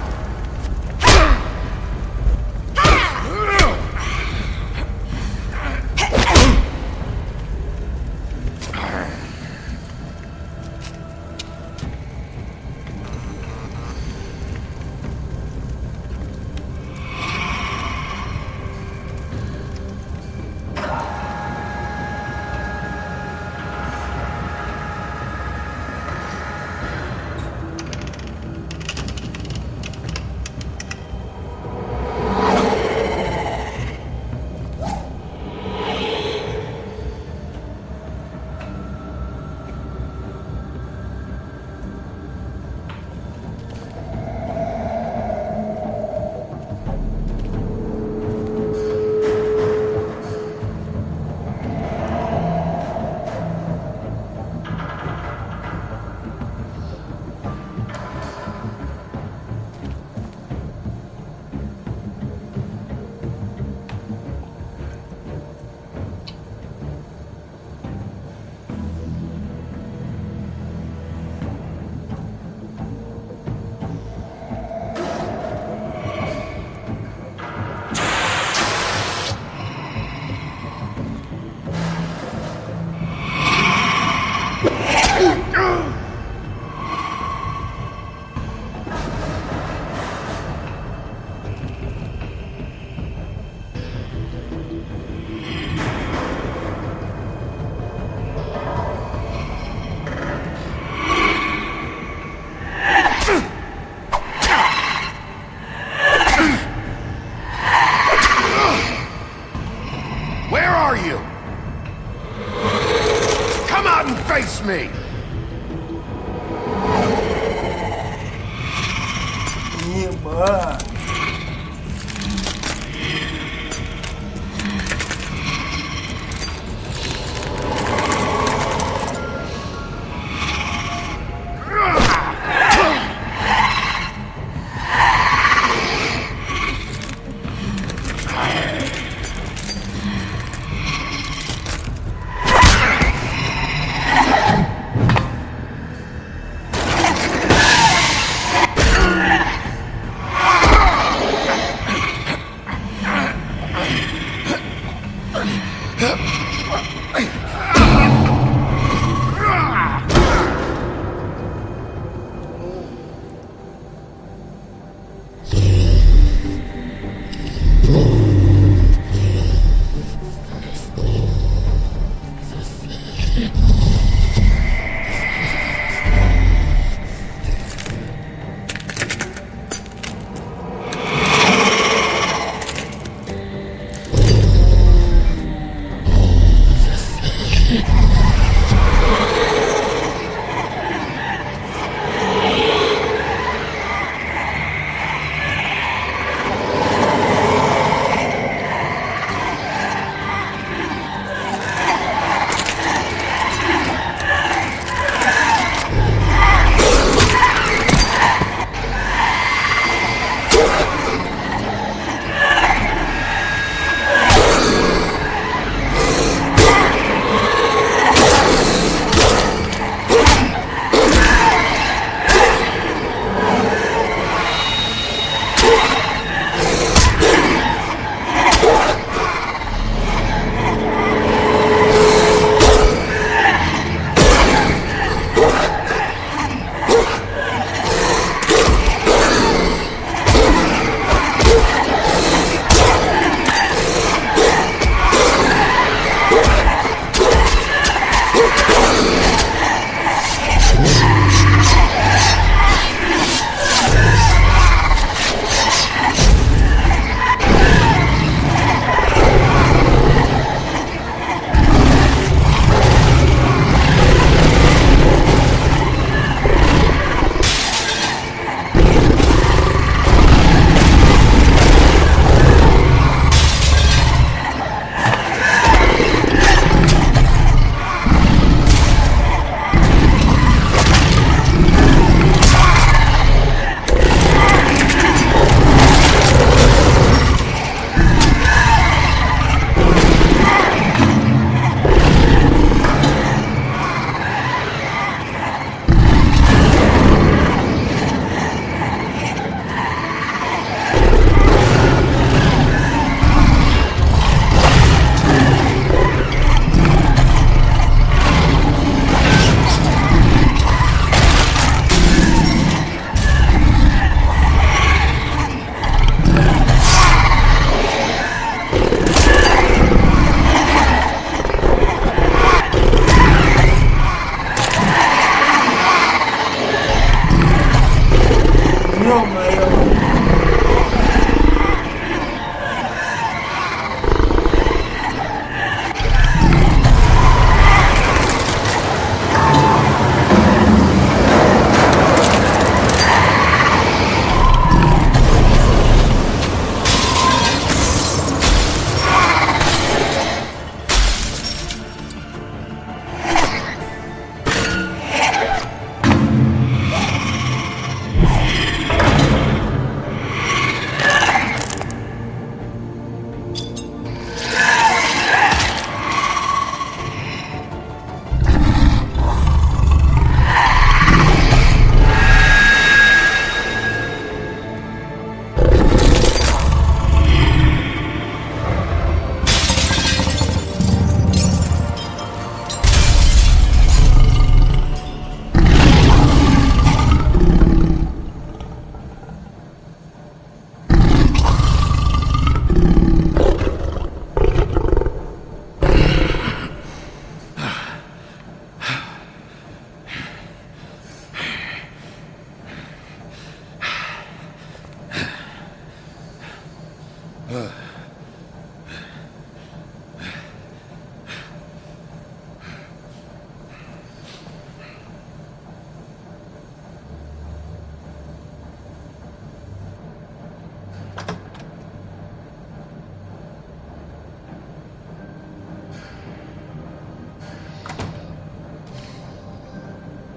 me! Ема.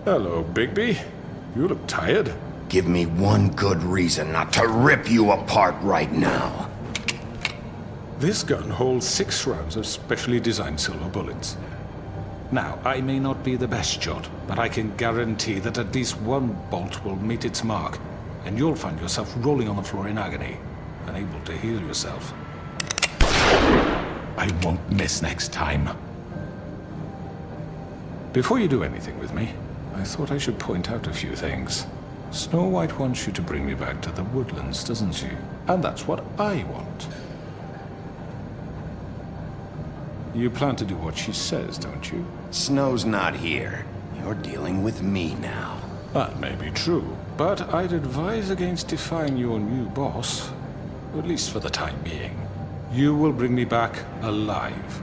Hello, Bigby. You look tired. Give me one good reason not to rip you apart right now. This gun holds 6 rounds of specially designed silver bullets. Now, I may not be the best shot, but I can guarantee that at least one bolt will meet its mark, and you'll find yourself rolling on the floor in agony, unable to heal yourself. I won't miss next time. Before you do anything with me, I thought I should point out a few things. Snow White wants you to bring me back to the woodlands, doesn't she? And that's what I want. You plan to do what she says, don't you? Snow's not here. You're dealing with me now. That may be true, but I'd advise against defying your new boss, at least for the time being. You will bring me back alive.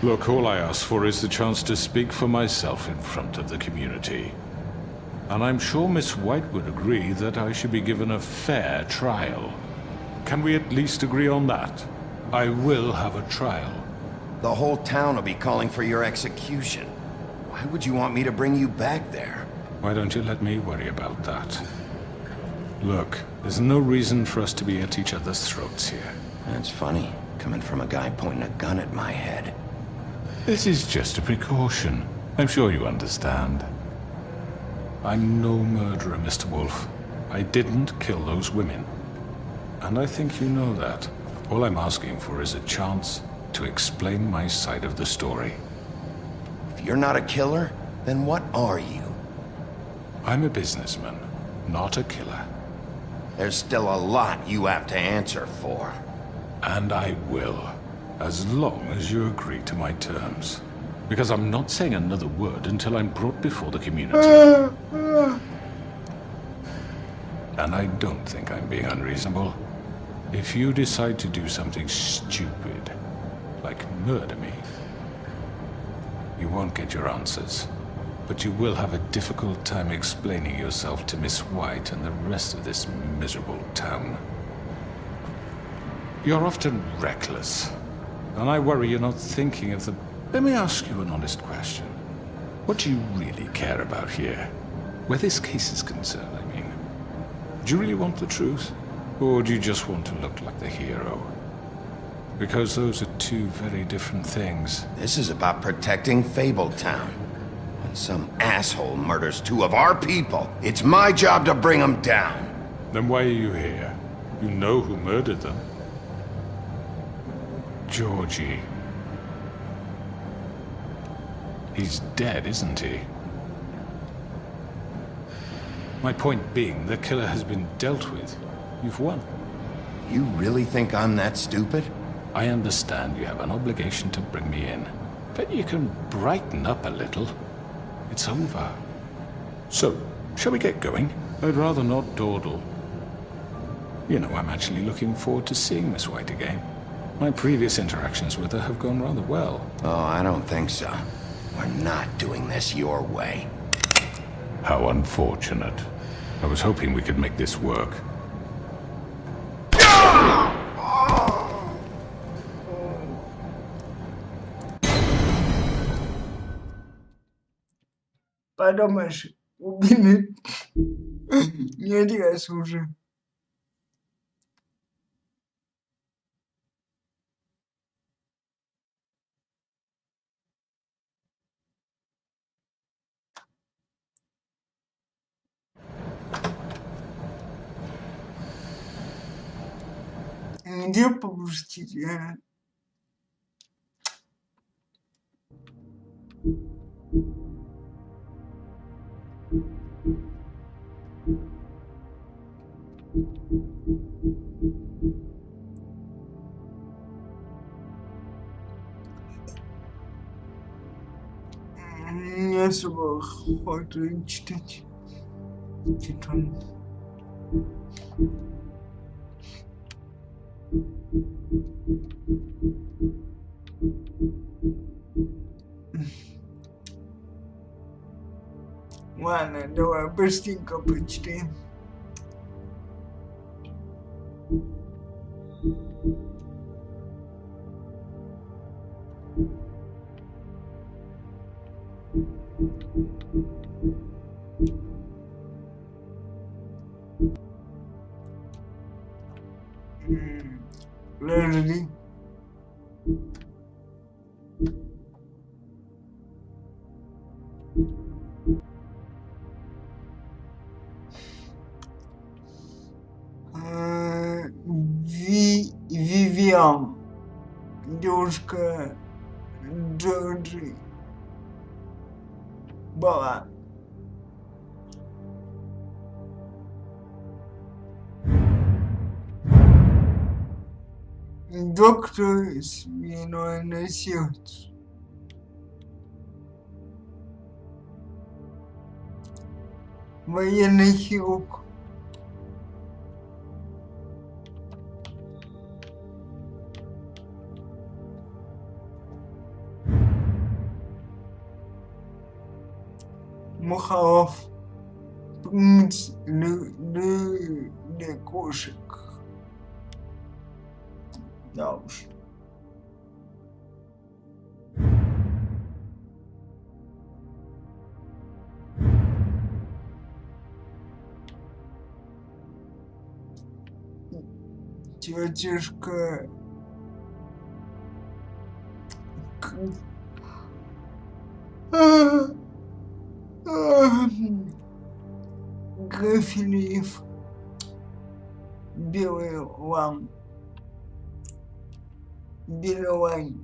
Look, all I ask for is the chance to speak for myself in front of the community. And I'm sure Miss White would agree that I should be given a fair trial. Can we at least agree on that? I will have a trial. The whole town will be calling for your execution. Why would you want me to bring you back there? Why don't you let me worry about that? Look, there's no reason for us to be at each other's throats here. That's funny, coming from a guy pointing a gun at my head. This is just a precaution. I'm sure you understand. I'm no murderer, Mr. Wolf. I didn't kill those women. And I think you know that. All I'm asking for is a chance to explain my side of the story. If you're not a killer, then what are you? I'm a businessman, not a killer. There's still a lot you have to answer for. And I will, as long as you agree to my terms. Because I'm not saying another word until I'm brought before the community. And I don't think I'm being unreasonable. If you decide to do something stupid, like murder me, you won't get your answers. But you will have a difficult time explaining yourself to Miss White and the rest of this miserable town. You're often reckless, and I worry you're not thinking of the... Let me ask you an honest question. What do you really care about here? Where this case is concerned, I mean. Do you really want the truth? Or do you just want to look like the hero? Because those are two very different things. This is about protecting Fabletown. When some asshole murders 2 of our people, it's my job to bring them down. Then why are you here? You know who murdered them. Georgie. He's dead, isn't he? My point being, the killer has been dealt with. You've won. You really think I'm that stupid? I understand you have an obligation to bring me in, but you can brighten up a little. It's over. So, shall we get going? I'd rather not dawdle. You know, I'm actually looking forward to seeing Miss White again. My previous interactions with her have gone rather well. Oh, I don't think so. We're not doing this your way. How unfortunate. I was hoping we could make this work. Подумаешь, убили. Не один раз уже. Где попустить, а? Не особо охота читать. Читаю. Ладно, давай быстренько почитаем. Подожди. Вивиан. Девушка Джорджи была. Доктор свиной на сердце. Военный хирург. Мухолов. Принц для кошек. Да уж. Тетюшка Графилиев. Белый лам. Беловань.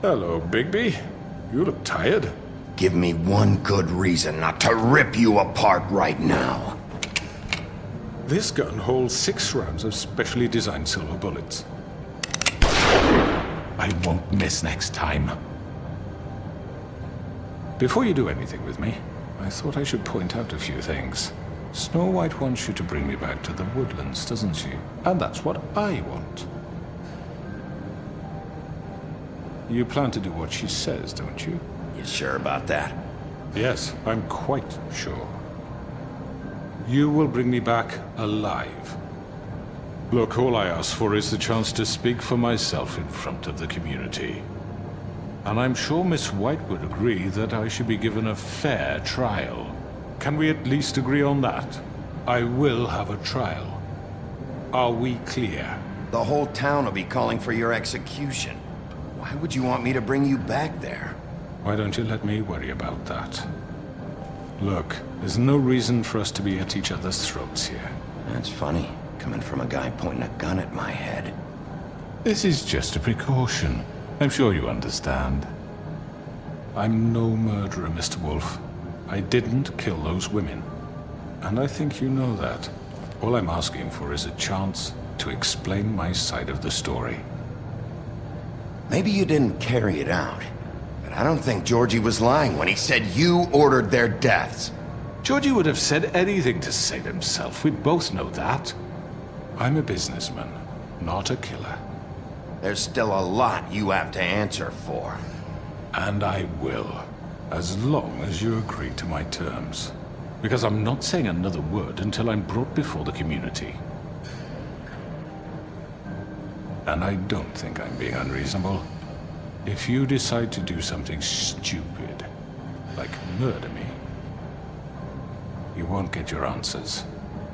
Hello, Bigby. You look tired. Give me one good reason not to rip you apart right now. This gun holds 6 rounds of specially designed silver bullets. I won't miss next time. Before you do anything with me, I thought I should point out a few things. Snow White wants you to bring me back to the woodlands, doesn't she? And that's what I want. You plan to do what she says, don't you? You sure about that? Yes, I'm quite sure. You will bring me back alive. Look, all I ask for is the chance to speak for myself in front of the community. And I'm sure Miss White would agree that I should be given a fair trial. Can we at least agree on that? I will have a trial. Are we clear? The whole town will be calling for your execution. Why would you want me to bring you back there? Why don't you let me worry about that? Look, there's no reason for us to be at each other's throats here. That's funny, coming from a guy pointing a gun at my head. This is just a precaution. I'm sure you understand. I'm no murderer, Mr. Wolf. I didn't kill those women. And I think you know that. All I'm asking for is a chance to explain my side of the story. Maybe you didn't carry it out, but I don't think Georgie was lying when he said you ordered their deaths. Georgie would have said anything to save himself. We both know that. I'm a businessman, not a killer. There's still a lot you have to answer for. And I will, as long as you agree to my terms. Because I'm not saying another word until I'm brought before the community. And I don't think I'm being unreasonable. If you decide to do something stupid, like murder me, you won't get your answers.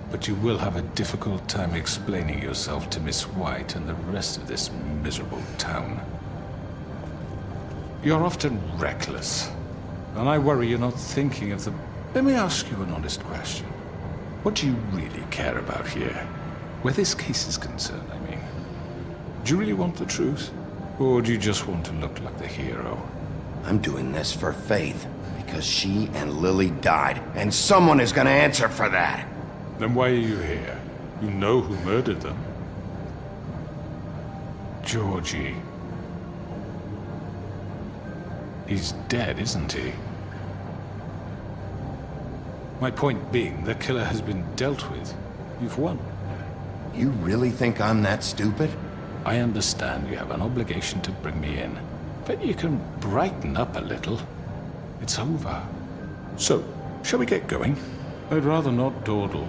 But you will have a difficult time explaining yourself to Miss White and the rest of this miserable town. You're often reckless, and I worry you're not thinking of the... Let me ask you an honest question. What do you really care about here? Where this case is concerned, I mean. Do you really want the truth? Or do you just want to look like the hero? I'm doing this for Faith, because she and Lily died, and someone is gonna answer for that. Then why are you here? You know who murdered them. Georgie. He's dead, isn't he? My point being, the killer has been dealt with. You've won. You really think I'm that stupid? I understand you have an obligation to bring me in, but you can brighten up a little. It's over. So, shall we get going? I'd rather not dawdle.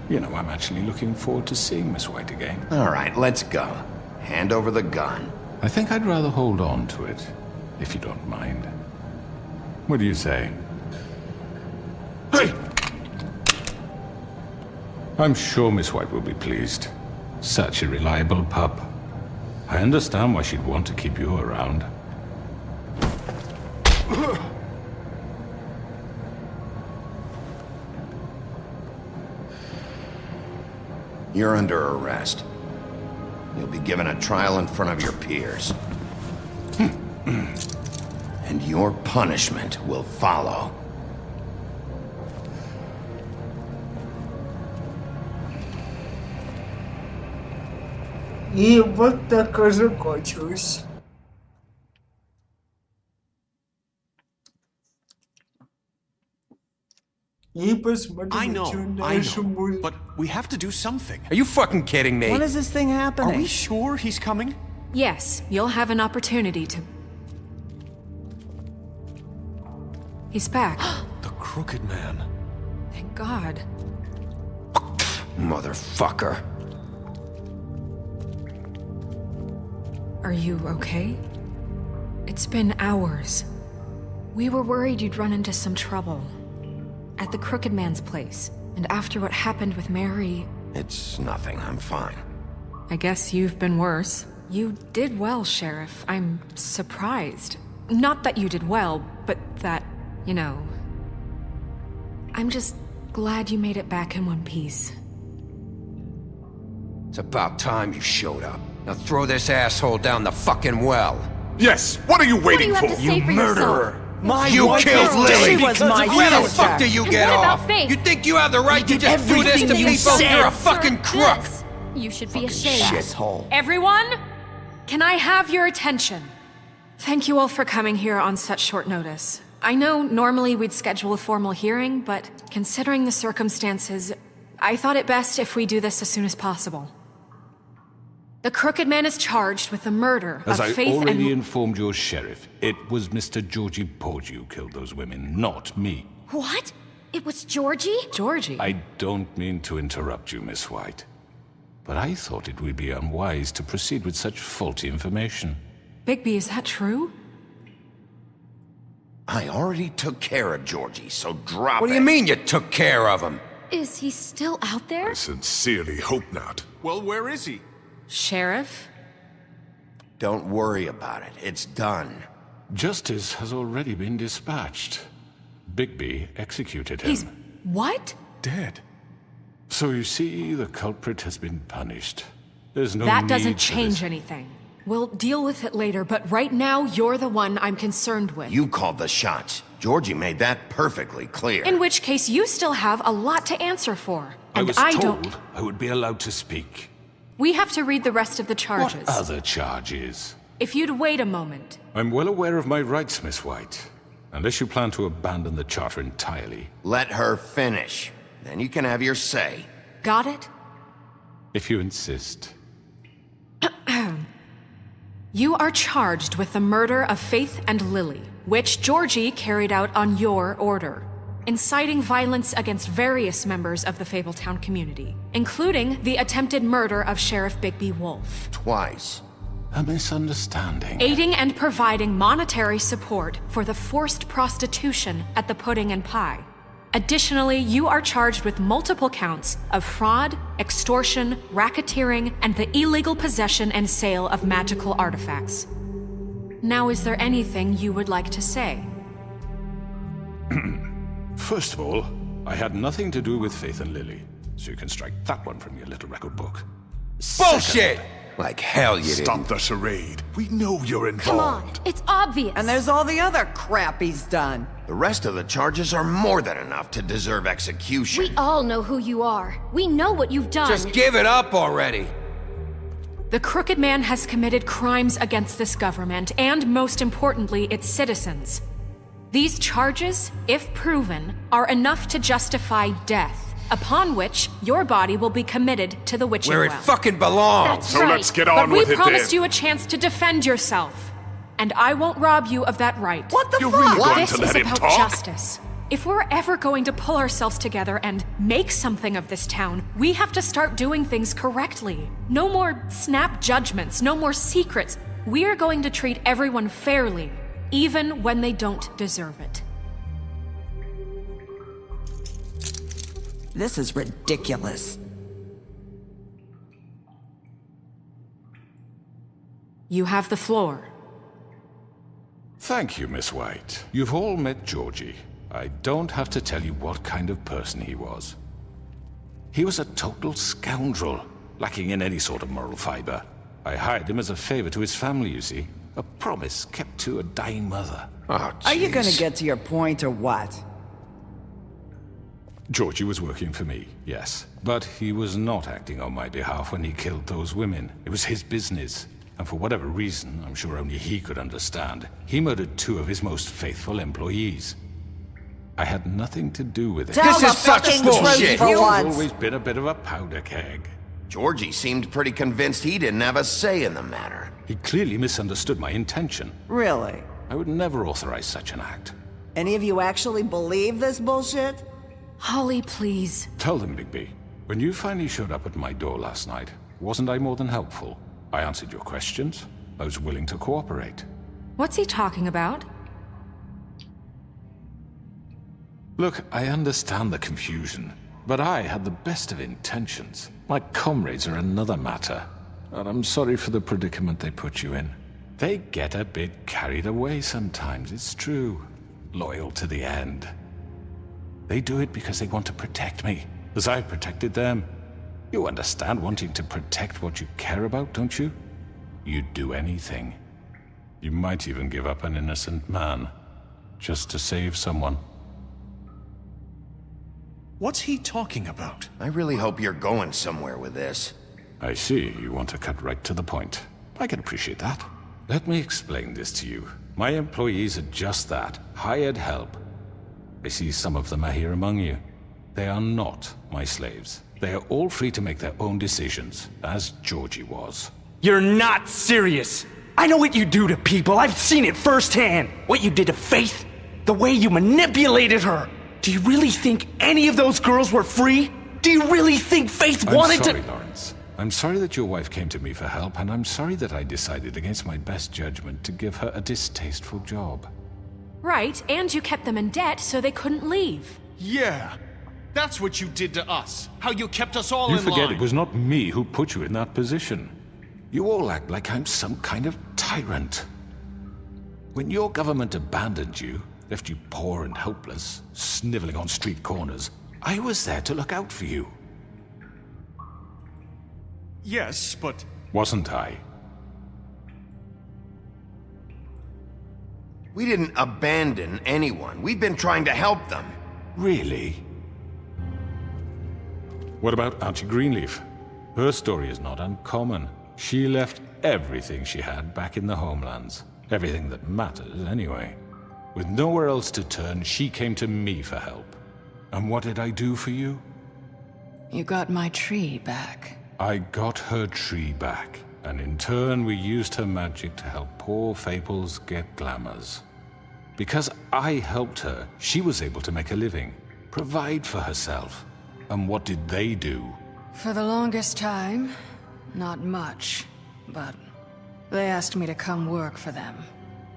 You know, I'm actually looking forward to seeing Miss White again. All right, let's go. Hand over the gun. I think I'd rather hold on to it, if you don't mind. What do you say? Hey! I'm sure Miss White will be pleased. Such a reliable pup. I understand why she'd want to keep you around. You're under arrest. You'll be given a trial in front of your peers. And your punishment will follow. И вот так и закончилось. И посмотрим, I know, but we have to do something. Are you fucking kidding me? When is this thing happening? Are we sure he's coming? Yes, you'll have an opportunity to... He's back. The Crooked Man. Thank God. Motherfucker. Are you okay? It's been hours. We were worried you'd run into some trouble. At the Crooked Man's place. And after what happened with Mary... It's nothing, I'm fine. I guess you've been worse. You did well, Sheriff. I'm surprised. Not that you did well, but that, you know... I'm just glad you made it back in one piece. It's about time you showed up. Now throw this asshole down the fucking well. Yes, what are you waiting What do you have to say for yourself? You killed Lily! She was my Where the sister. fuck do you And get what about off? Faith? You think you have the right to did just do this to everything you people? said. You're a fucking crook! This. You should be ashamed. Shithole. Everyone, can I have your attention? Thank you all for coming here on such short notice. I know normally we'd schedule a formal hearing, but considering the circumstances, I thought it best if we do this as soon as possible. The Crooked Man is charged with the murder As of I Faith already and... informed your sheriff, it was Mr. Georgie Porgy who killed those women, not me. What? It was Georgie? Georgie? I don't mean to interrupt you, Miss White, but I thought it would be unwise to proceed with such faulty information. Bigby, is that true? I already took care of Georgie, so drop it. What do you mean you took care of him? Is he still out there? I sincerely hope not. Well, where is he? Sheriff? Don't worry about it. It's done. Justice has already been dispatched. Bigby executed him. He's... what? Dead. So you see, the culprit has been punished. There's no That need doesn't for change this. anything. We'll deal with it later, but right now, you're the one I'm concerned with. You called the shots. Georgie made that perfectly clear. In which case, you still have a lot to answer for. I And was I told don't... I would be allowed to speak. We have to read the rest of the charges. What other charges? If you'd wait a moment. I'm well aware of my rights, Miss White. Unless you plan to abandon the charter entirely. Let her finish. Then you can have your say. Got it? If you insist. You are charged with the murder of Faith and Lily, which Georgie carried out on your order, inciting violence against various members of the Fabletown community, including the attempted murder of Sheriff Bigby Wolf. Twice. A misunderstanding. Aiding and providing monetary support for the forced prostitution at the Pudding and Pie. Additionally, you are charged with multiple counts of fraud, extortion, racketeering, and the illegal possession and sale of magical artifacts. Now, is there anything you would like to say? First of all, I had nothing to do with Faith and Lily, so you can strike that one from your little record book. Bullshit! Like hell you didn't. Stop the charade. We know you're involved. Come on, it's obvious. And there's all the other crap he's done. The rest of the charges are more than enough to deserve execution. We all know who you are. We know what you've done. Just give it up already. The Crooked Man has committed crimes against this government and, most importantly, its citizens. These charges, if proven, are enough to justify death, upon which your body will be committed to the witching Where it well. fucking belongs. That's So right. let's get on but with we it promised then. you a chance to defend yourself, and I won't rob you of that right. What the You're fuck? really going This to is let him about talk? justice. If we're ever going to pull ourselves together and make something of this town, we have to start doing things correctly. No more snap judgments, no more secrets. We are going to treat everyone fairly, even when they don't deserve it. This is ridiculous. You have the floor. Thank you, Miss White. You've all met Georgie. I don't have to tell you what kind of person he was. He was a total scoundrel, lacking in any sort of moral fiber. I hired him as a favor to his family, you see. A promise kept to a dying mother. Oh, Are you gonna jeez. get to your point or what? Georgie was working for me, yes. But he was not acting on my behalf when he killed those women. It was his business. And for whatever reason, I'm sure only he could understand, he murdered 2 of his most faithful employees. I had nothing to do with it. Tell This the is such fucking bullshit. truth for He's once. always been a bit of a powder keg. Georgie seemed pretty convinced he didn't have a say in the matter. He clearly misunderstood my intention. Really? I would never authorize such an act. Any of you actually believe this bullshit? Holly, please. Tell them, Bigby. When you finally showed up at my door last night, wasn't I more than helpful? I answered your questions. I was willing to cooperate. What's he talking about? Look, I understand the confusion, but I had the best of intentions. My comrades are another matter, and I'm sorry for the predicament they put you in. They get a bit carried away sometimes, it's true. Loyal to the end. They do it because they want to protect me, as I protected them. You understand wanting to protect what you care about, don't you? You'd do anything. You might even give up an innocent man, just to save someone. What's he talking about? I really hope you're going somewhere with this. I see you want to cut right to the point. I can appreciate that. Let me explain this to you. My employees are just that, hired help. I see some of them are here among you. They are not my slaves. They are all free to make their own decisions, as Georgie was. You're not serious. I know what you do to people. I've seen it firsthand. What you did to Faith. The way you manipulated her. Do you really think any of those girls were free? Do you really think Faith I'm wanted sorry, to... Lawrence. I'm sorry that your wife came to me for help, and I'm sorry that I decided against my best judgment to give her a distasteful job. Right, and you kept them in debt so they couldn't leave. Yeah, that's what you did to us. How you kept us all in line. You forget it was not me who put you in that position. You all act like I'm some kind of tyrant. When your government abandoned you, left you poor and helpless, sniveling on street corners, I was there to look out for you. Yes, but... Wasn't I? We didn't abandon anyone. We've been trying to help them. Really? What about Auntie Greenleaf? Her story is not uncommon. She left everything she had back in the homelands. Everything that matters, anyway. With nowhere else to turn, she came to me for help. And what did I do for you? You got my tree back. I got her tree back, and in turn we used her magic to help poor Fables get glamours. Because I helped her, she was able to make a living, provide for herself. And what did they do? For the longest time, not much, but they asked me to come work for them.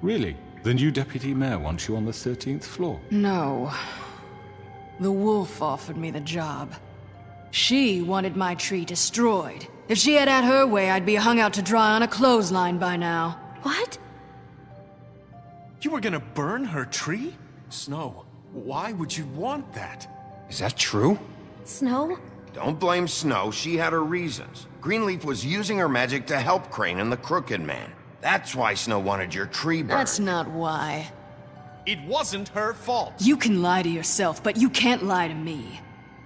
Really? The new deputy mayor wants you on the 13th floor? No. The wolf offered me the job. She wanted my tree destroyed. If she had her way, I'd be hung out to dry on a clothesline by now. What? You were gonna burn her tree? Snow, why would you want that? Is that true? Snow? Don't blame Snow. She had her reasons. Greenleaf was using her magic to help Crane and the Crooked Man. That's why Snow wanted your tree burned. That's not why. It wasn't her fault. You can lie to yourself, but you can't lie to me.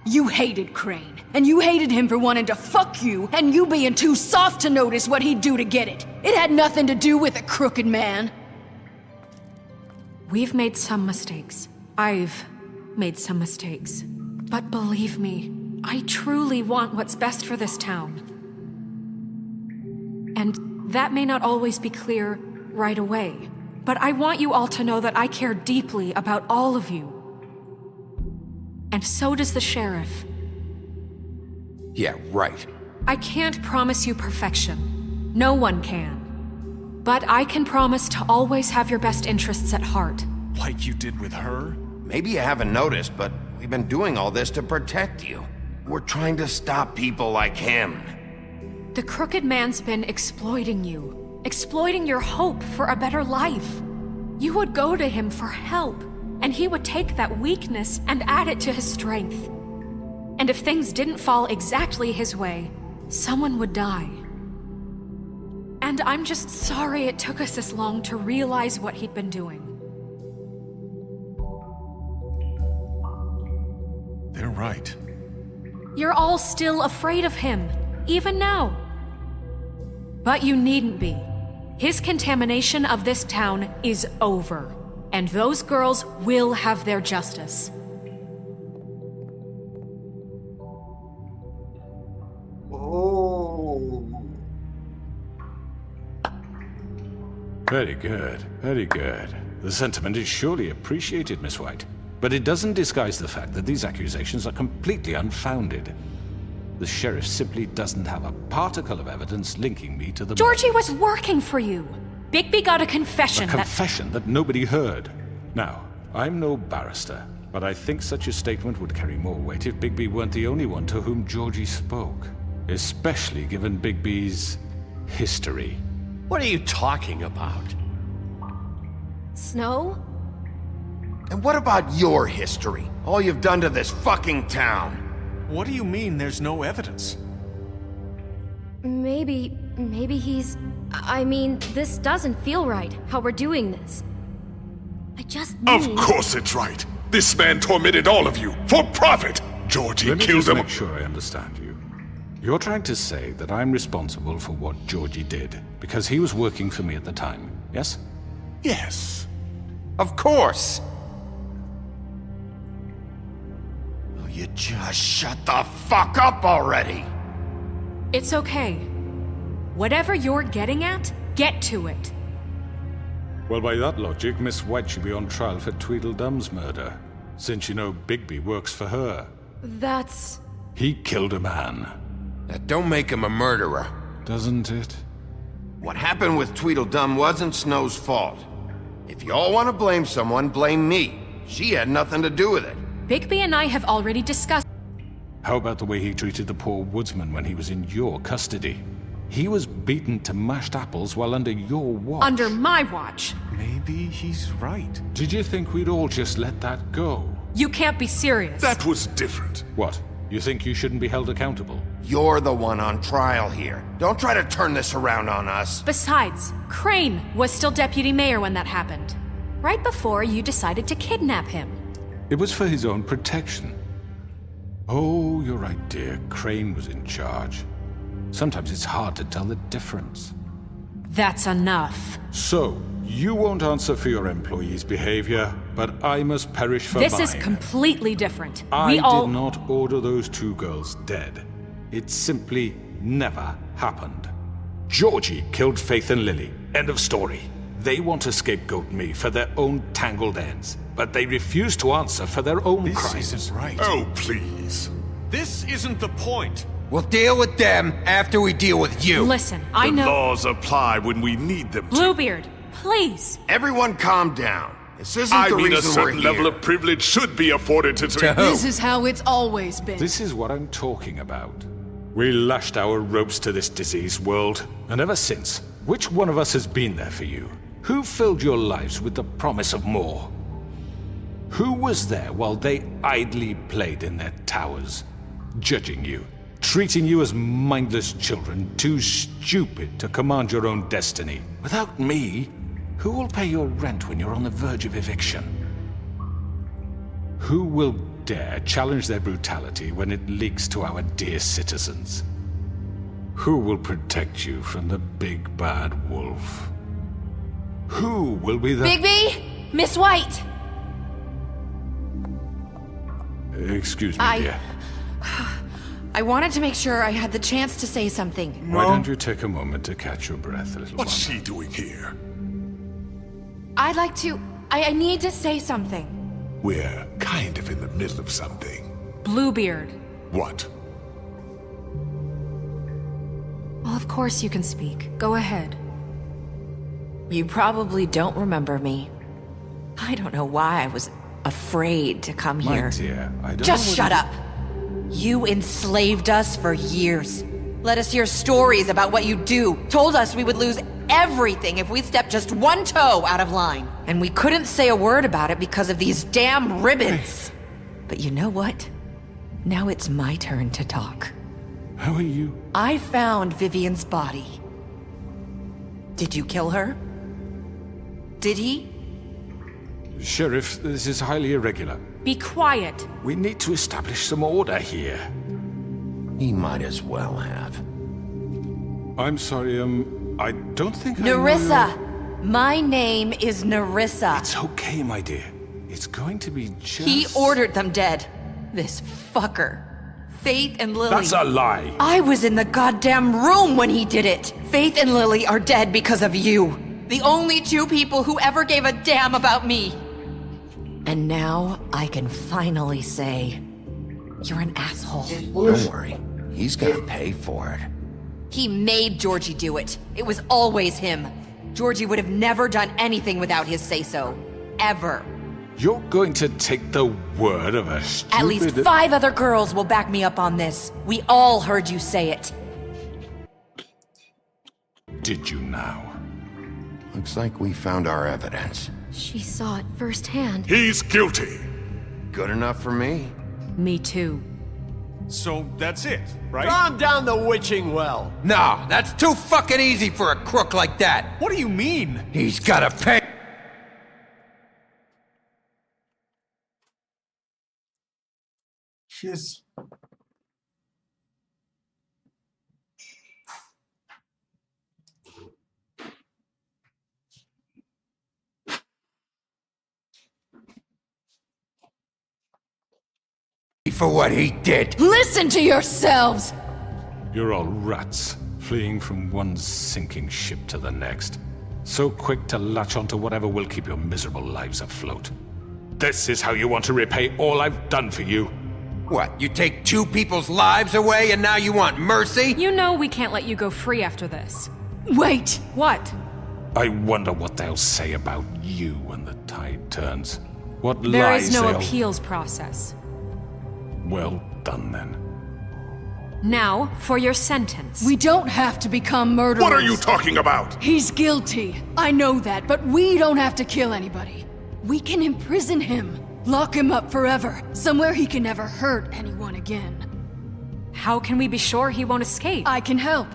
You hated Crane, and you hated him for wanting to fuck you, and you being too soft to notice what he'd do to get it. It had nothing to do with the Crooked Man. We've made some mistakes. I've made some mistakes. But believe me, I truly want what's best for this town. And that may not always be clear right away, but I want you all to know that I care deeply about all of you. And so does the sheriff. Yeah, right. I can't promise you perfection. No one can. But I can promise to always have your best interests at heart. Like you did with her? Maybe you haven't noticed, but we've been doing all this to protect you. We're trying to stop people like him. The Crooked Man's been exploiting you. Exploiting your hope for a better life. You would go to him for help, and he would take that weakness and add it to his strength. And if things didn't fall exactly his way, someone would die. And I'm just sorry it took us this long to realize what he'd been doing. They're right. You're all still afraid of him, even now. But you needn't be. His contamination of this town is over, and those girls will have their justice. Oh. Very good, very good. The sentiment is surely appreciated, Miss White. But it doesn't disguise the fact that these accusations are completely unfounded. The sheriff simply doesn't have a particle of evidence linking me to the... Georgie was working for you. Bigby got a confession A confession that nobody heard. Now, I'm no barrister, but I think such a statement would carry more weight if Bigby weren't the only one to whom Georgie spoke. Especially given Bigby's history. What are you talking about? Snow? And what about your history? All you've done to this fucking town? What do you mean there's no evidence? Maybe he's... I mean, this doesn't feel right, how we're doing this. I just mean... Of course it's right. This man tormented all of you, for profit! Georgie killed Let him... me make sure I understand you. You're trying to say that I'm responsible for what Georgie did, because he was working for me at the time, yes? Yes. Of course! Will you just shut the fuck up already? It's okay. Whatever you're getting at, get to it. Well, by that logic, Miss White should be on trial for Tweedledum's murder, since you know Bigby works for her. That's... He killed a man. That don't make him a murderer. Doesn't it? What happened with Tweedledum wasn't Snow's fault. If you all want to blame someone, blame me. She had nothing to do with it. Bigby and I have already discussed... How about the way he treated the poor woodsman when he was in your custody? He was beaten to mashed apples while under your watch. Under my watch. Maybe he's right. Did you think we'd all just let that go? You can't be serious. That was different. What? You think you shouldn't be held accountable? You're the one on trial here. Don't try to turn this around on us. Besides, Crane was still deputy mayor when that happened. Right before you decided to kidnap him. It was for his own protection. Oh, you're right, dear. Crane was in charge. Sometimes it's hard to tell the difference. That's enough. So, you won't answer for your employees' behavior, but I must perish for This mine. is completely different. I did not order those two girls dead. It simply never happened. Georgie killed Faith and Lily. End of story. They want to scapegoat me for their own tangled ends, but they refuse to answer for their own crimes. This isn't right. Oh, please. This isn't the point. We'll deal with them after we deal with you. Listen, I know... The laws apply when we need them to. Bluebeard, please. Everyone calm down. This isn't I the mean, a reason we're certain here. level of privilege should be afforded to... This is how it's always been. This is what I'm talking about. We lashed our ropes to this diseased world, and ever since, which one of us has been there for you? Who filled your lives with the promise of more? Who was there while they idly played in their towers, judging you, treating you as mindless children, too stupid to command your own destiny? Without me, who will pay your rent when you're on the verge of eviction? Who will dare challenge their brutality when it leaks to our dear citizens? Who will protect you from the big bad wolf? Who will be the... Bigby! Miss White! Excuse me, dear. I wanted to make sure I had the chance to say something. Why don't you take a moment to catch your breath a little What's she doing here? I'd like to... I need to say something. We're kind of in the middle of something. Bluebeard. What? Well, of course you can speak. Go ahead. You probably don't remember me. I don't know why I was afraid to come My here. dear, I don't Just know shut up! You enslaved us for years. Let us hear stories about what you do. Told us we would lose everything if we stepped just one toe out of line. And we couldn't say a word about it because of these damn ribbons. But you know what? Now it's my turn to talk. How are you? I found Vivian's body. Did you kill her? Did he? Sheriff, this is highly irregular. Be quiet. We need to establish some order here. He might as well have. I'm sorry, I don't think Nerissa! My name is Nerissa. It's okay, my dear. It's going to be just... He ordered them dead. This fucker. Faith and Lily. That's a lie. I was in the goddamn room when he did it. Faith and Lily are dead because of you. The only two people who ever gave a damn about me. And now I can finally say, you're an asshole. Don't worry. He's gonna pay for it. He made Georgie do it. It was always him. Georgie would have never done anything without his say-so. Ever. You're going to take the word of a stupid... At least 5 other girls will back me up on this. We all heard you say it. Did you now? Looks like we found our evidence. She saw it firsthand. He's guilty. Good enough for me. Me too. So that's it, right? Calm down the witching well. No, that's too fucking easy for a crook like that. What do you mean? He's gotta pay. She's... For what he did. Listen to yourselves! You're all rats, fleeing from one sinking ship to the next. So quick to latch onto whatever will keep your miserable lives afloat. This is how you want to repay all I've done for you? What, you take 2 people's lives away and now you want mercy? You know we can't let you go free after this. Wait! What? I wonder what they'll say about you when the tide turns. What There lies is no they'll... appeals process. Well done, then. Now, for your sentence. We don't have to become murderers. What are you talking about? He's guilty. I know that, but we don't have to kill anybody. We can imprison him. Lock him up forever. Somewhere he can never hurt anyone again. How can we be sure he won't escape? I can help.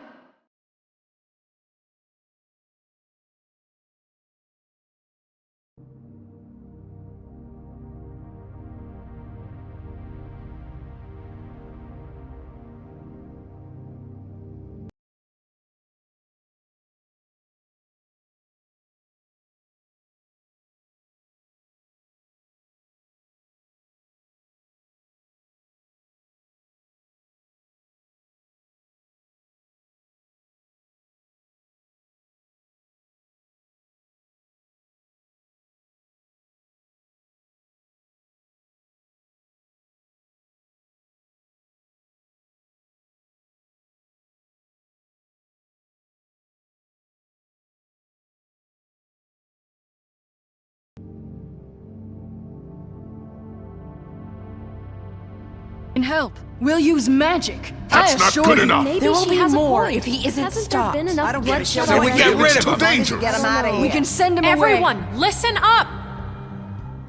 Can help. We'll use magic. That's not good enough. There will be more if he isn't stopped. Been enough bloodshed So we already? get rid of him. Dangerous. Get him out of here. We can send him away. Everyone, listen up!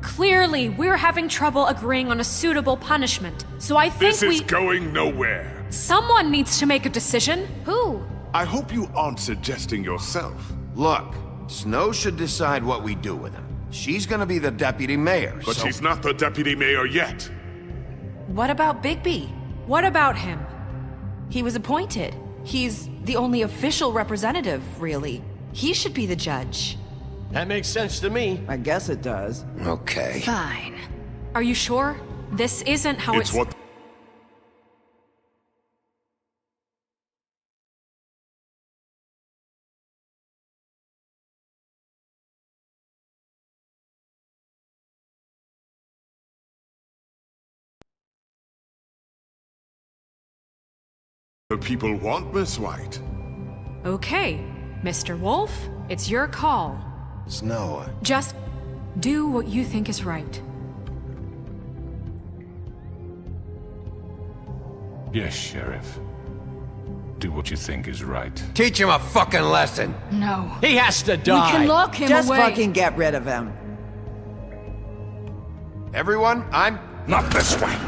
Clearly, we're having trouble agreeing on a suitable punishment, so I think This is going nowhere. Someone needs to make a decision. Who? I hope you aren't suggesting yourself. Look, Snow should decide what we do with him. She's gonna be the deputy mayor, But so... she's not the deputy mayor yet. What about Bigby? What about him? He was appointed. He's the only official representative, really. He should be the judge. That makes sense to me. I guess it does. Okay. Fine. Are you sure? This isn't how It's what the people want, Miss White. Okay, Mr. Wolf, it's your call. Snow, Just do what you think is right. Yes, Sheriff. Do what you think is right. Teach him a fucking lesson. No. He has to We die. can lock him Just away. fucking get rid of him. everyone, I'm... Not this way.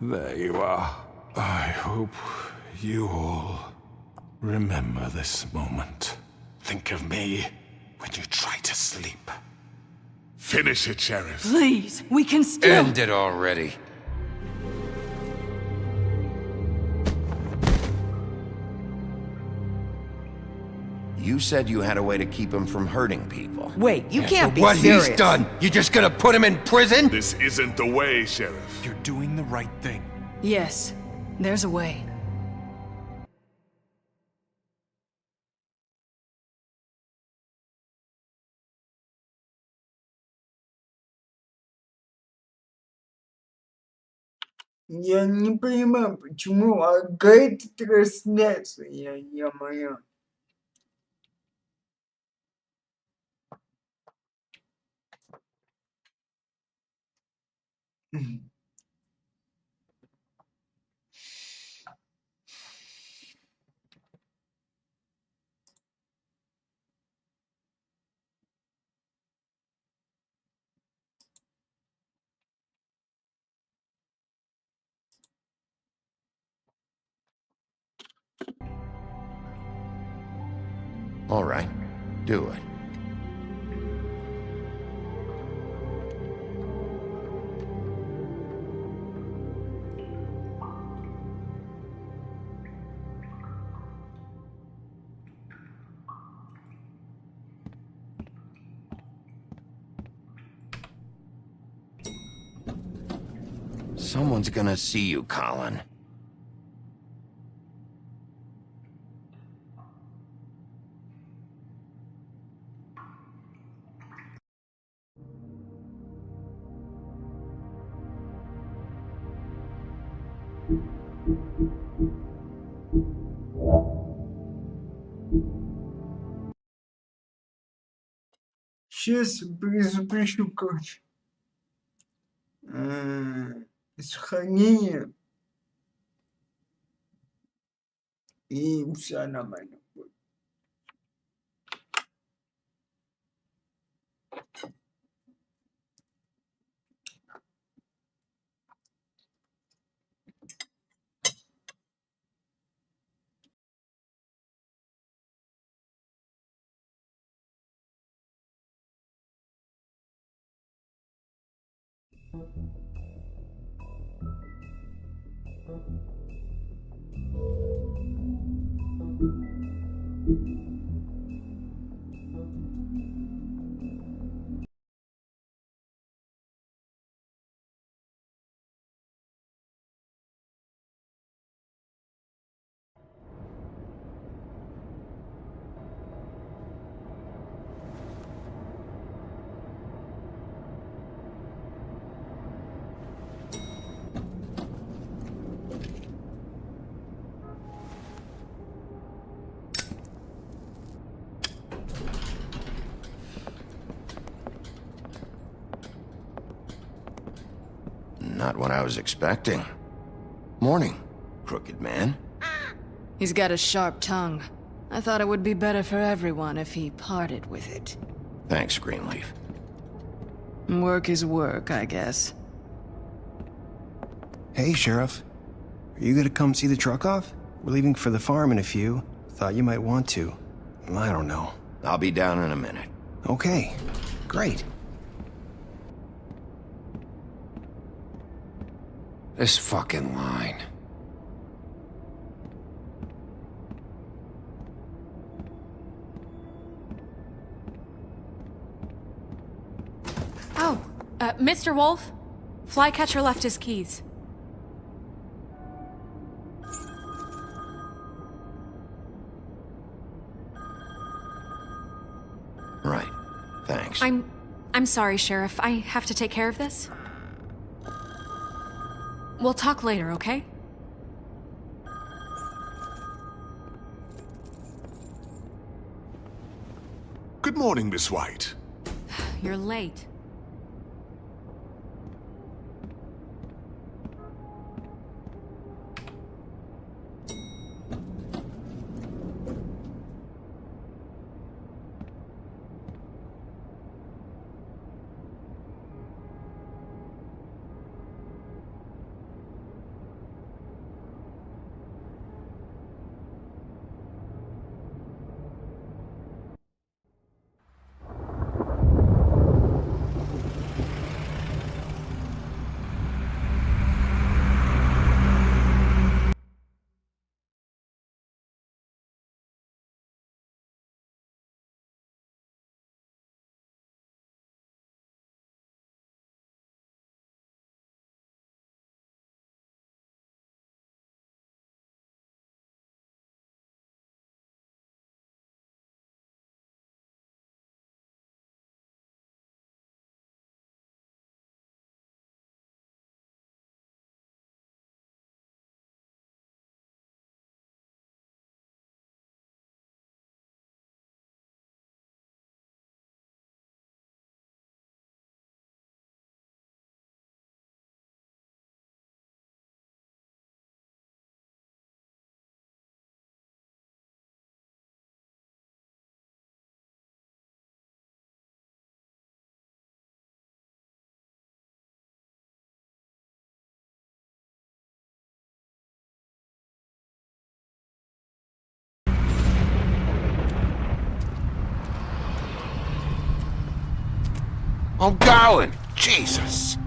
There you are. I hope you all remember this moment. Think of me when you try to sleep. Finish it, Sheriff. Please, we can still... End it already. You said you had a way to keep him from hurting people. Wait, you can't be What serious. he's done, you just gonna put him in prison? This isn't the way, Sheriff. You're doing the right thing. Yes, there's a way. Я не понимаю, почему Агайт тряснется, я моя. All right, do it. Someone's gonna see you, Colin. Сейчас запишу, короче. Сохранение. И все нормально будет. Not what I was expecting. Morning, crooked man. He's got a sharp tongue. I thought it would be better for everyone if he parted with it. Thanks, Greenleaf. Work is work, I guess. Hey, Sheriff. Are you gonna come see the truck off? We're leaving for the farm in a few. Thought you might want to. I don't know. I'll be down in a minute. Okay, great. This fucking line. Oh, Mr. Wolf? Flycatcher left his keys. Right. Thanks. I'm sorry, Sheriff. I have to take care of this. We'll talk later, okay? Good morning, Miss White. You're late. I'm going! Jesus!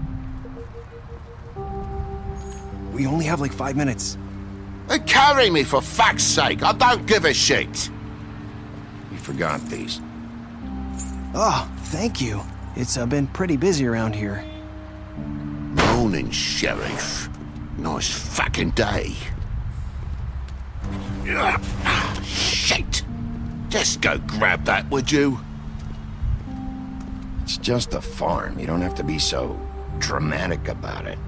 We only have like 5 minutes. Carry me, for fuck's sake! I don't give a shit! You forgot these. Oh, thank you. It's been pretty busy around here. No Morning, Sheriff. Nice fucking day. Shit! Just go grab that, would you? It's just a farm. You don't have to be so dramatic about it.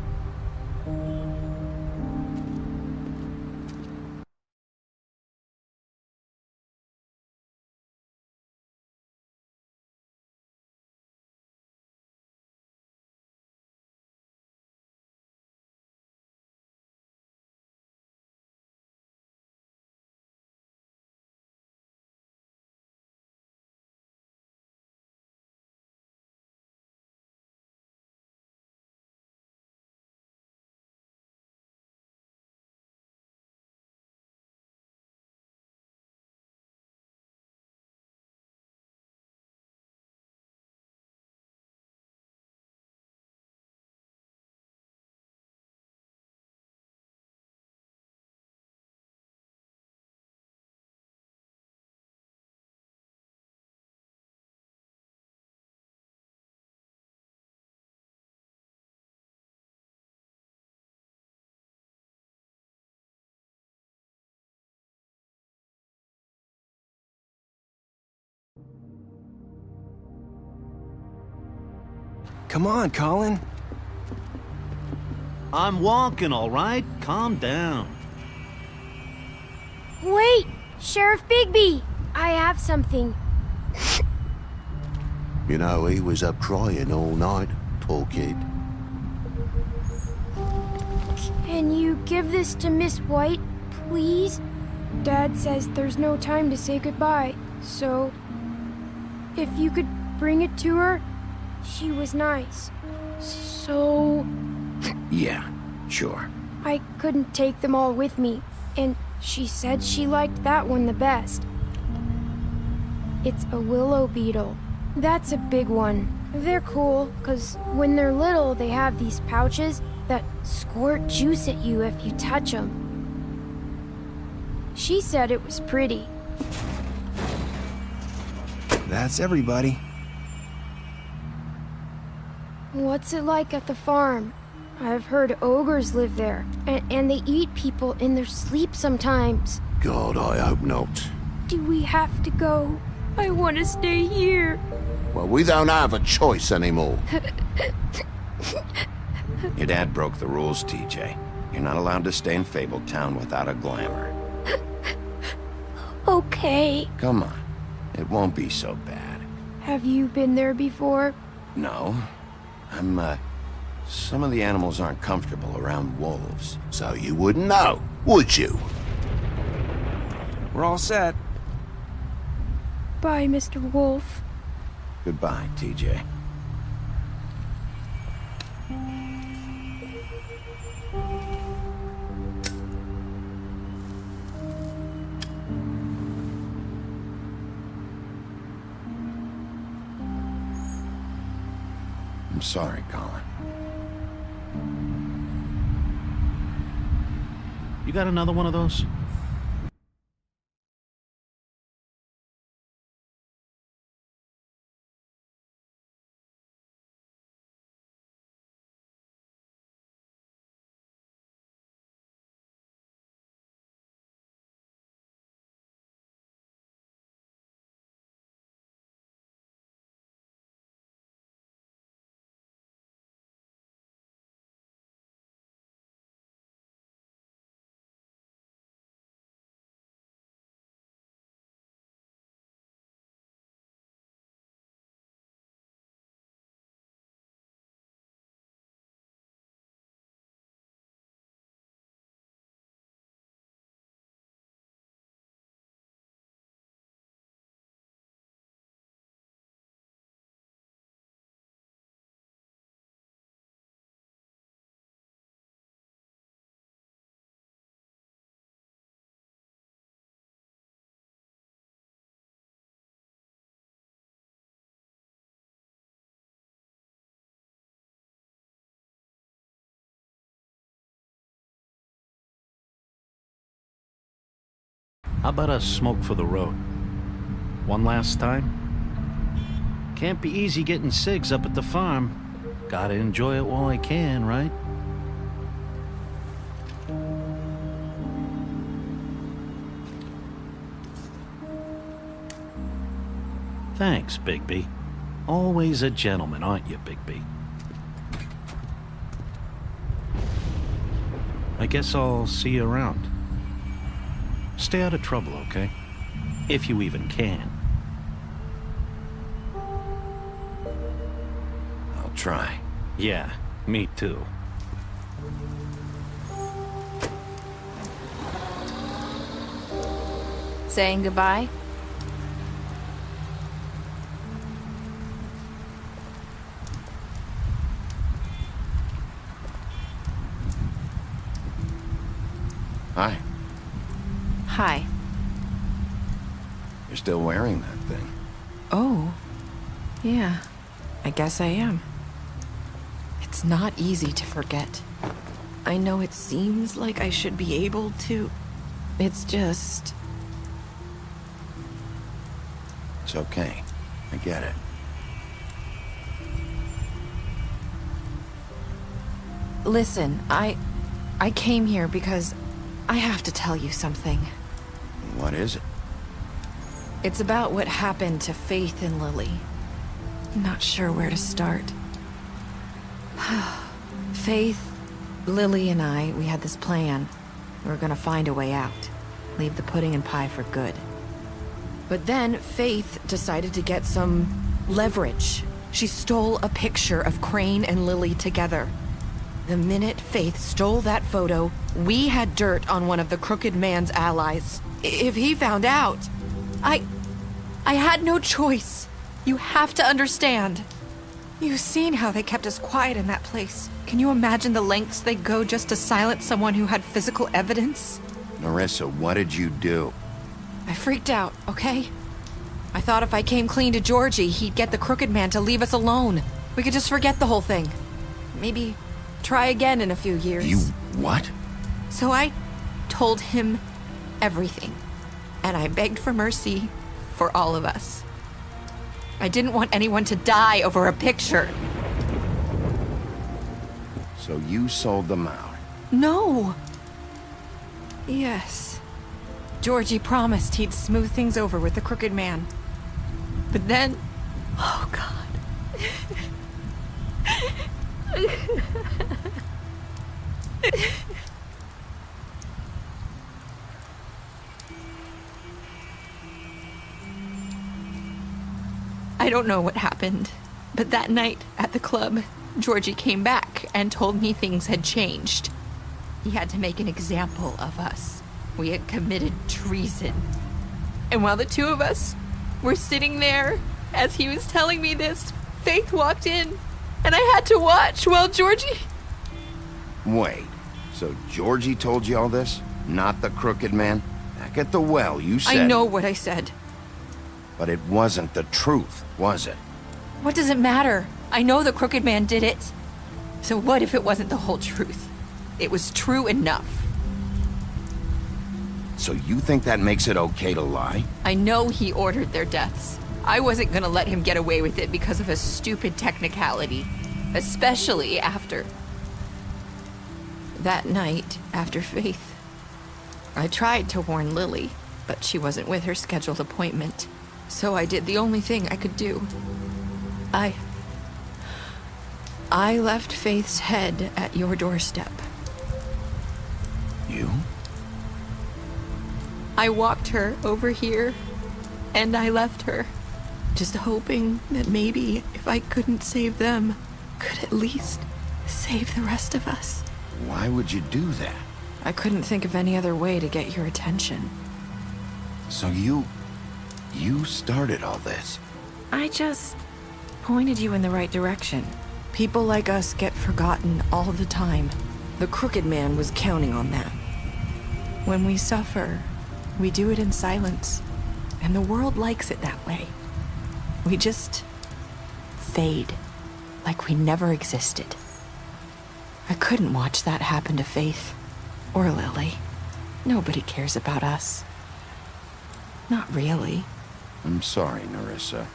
Come on, Colin. I'm walking, all right? Calm down. Wait! Sheriff Bigby! I have something. You know, he was up crying all night, poor kid. Can you give this to Miss White, please? Dad says there's no time to say goodbye, so... if you could bring it to her, she was nice. So... Yeah, sure. I couldn't take them all with me, and she said she liked that one the best. It's a willow beetle. That's a big one. They're cool, 'cause when they're little, they have these pouches that squirt juice at you if you touch them. She said it was pretty. That's everybody. What's it like at the farm? I've heard ogres live there, and they eat people in their sleep sometimes. God, I hope not. Do we have to go? I want to stay here. Well, we don't have a choice anymore. Your dad broke the rules, TJ. You're not allowed to stay in Fabletown without a glamour. Okay. Come on. It won't be so bad. Have you been there before? No. Some of the animals aren't comfortable around wolves. So you wouldn't know, would you? We're all set. Bye, Mr. Wolf. Goodbye, TJ. I'm sorry, Colin. You got another one of those? How about a smoke for the road? One last time? Can't be easy getting cigs up at the farm. Gotta enjoy it while I can, right? Thanks, Bigby. Always a gentleman, aren't you, Bigby? I guess I'll see you around. Stay out of trouble, okay? If you even can. I'll try. Yeah, me too. Saying goodbye? Hi. Hi. You're still wearing that thing. Oh. Yeah. I guess I am. It's not easy to forget. I know it seems like I should be able to. It's just... It's okay. I get it. Listen, I came here because I have to tell you something. What is it? It's about what happened to Faith and Lily. I'm not sure where to start. Faith, Lily, and I, we had this plan. We were gonna find a way out. Leave the pudding and pie for good. But then Faith decided to get some leverage. She stole a picture of Crane and Lily together. The minute Faith stole that photo, we had dirt on one of the crooked man's allies. If he found out, I had no choice. You have to understand. You've seen how they kept us quiet in that place. Can you imagine the lengths they go just to silence someone who had physical evidence? Narissa, what did you do? I freaked out, okay? I thought if I came clean to Georgie, he'd get the crooked man to leave us alone. We could just forget the whole thing. Maybe try again in a few years. You what? So I told him everything. And I begged for mercy for all of us. I didn't want anyone to die over a picture. So you sold them out? No. Yes. Georgie promised he'd smooth things over with the crooked man. But then... Oh, God. I don't know what happened, but that night at the club, Georgie came back and told me things had changed. He had to make an example of us. We had committed treason. And while the two of us were sitting there, as he was telling me this, Faith walked in, and I had to watch while Georgie... Wait, so Georgie told you all this? Not the crooked man? Back at the well, you said... I know what I said. But it wasn't the truth, was it? What does it matter? I know the crooked man did it. So what if it wasn't the whole truth? It was true enough. So you think that makes it okay to lie? I know he ordered their deaths. I wasn't gonna let him get away with it because of a stupid technicality. Especially after... that night, after Faith. I tried to warn Lily, but she wasn't with her scheduled appointment. So I did the only thing I could do. I left Faith's head at your doorstep. You? I walked her over here, and I left her, just hoping that maybe if I couldn't save them, could at least save the rest of us. Why would you do that? I couldn't think of any other way to get your attention. So you started all this? I just pointed you in the right direction. People like us get forgotten all the time. The crooked man was counting on that. When we suffer, we do it in silence, and the world likes it that way. We just fade, like we never existed. I couldn't watch that happen to Faith, or Lily. Nobody cares about us. Not really. I'm sorry, Narissa.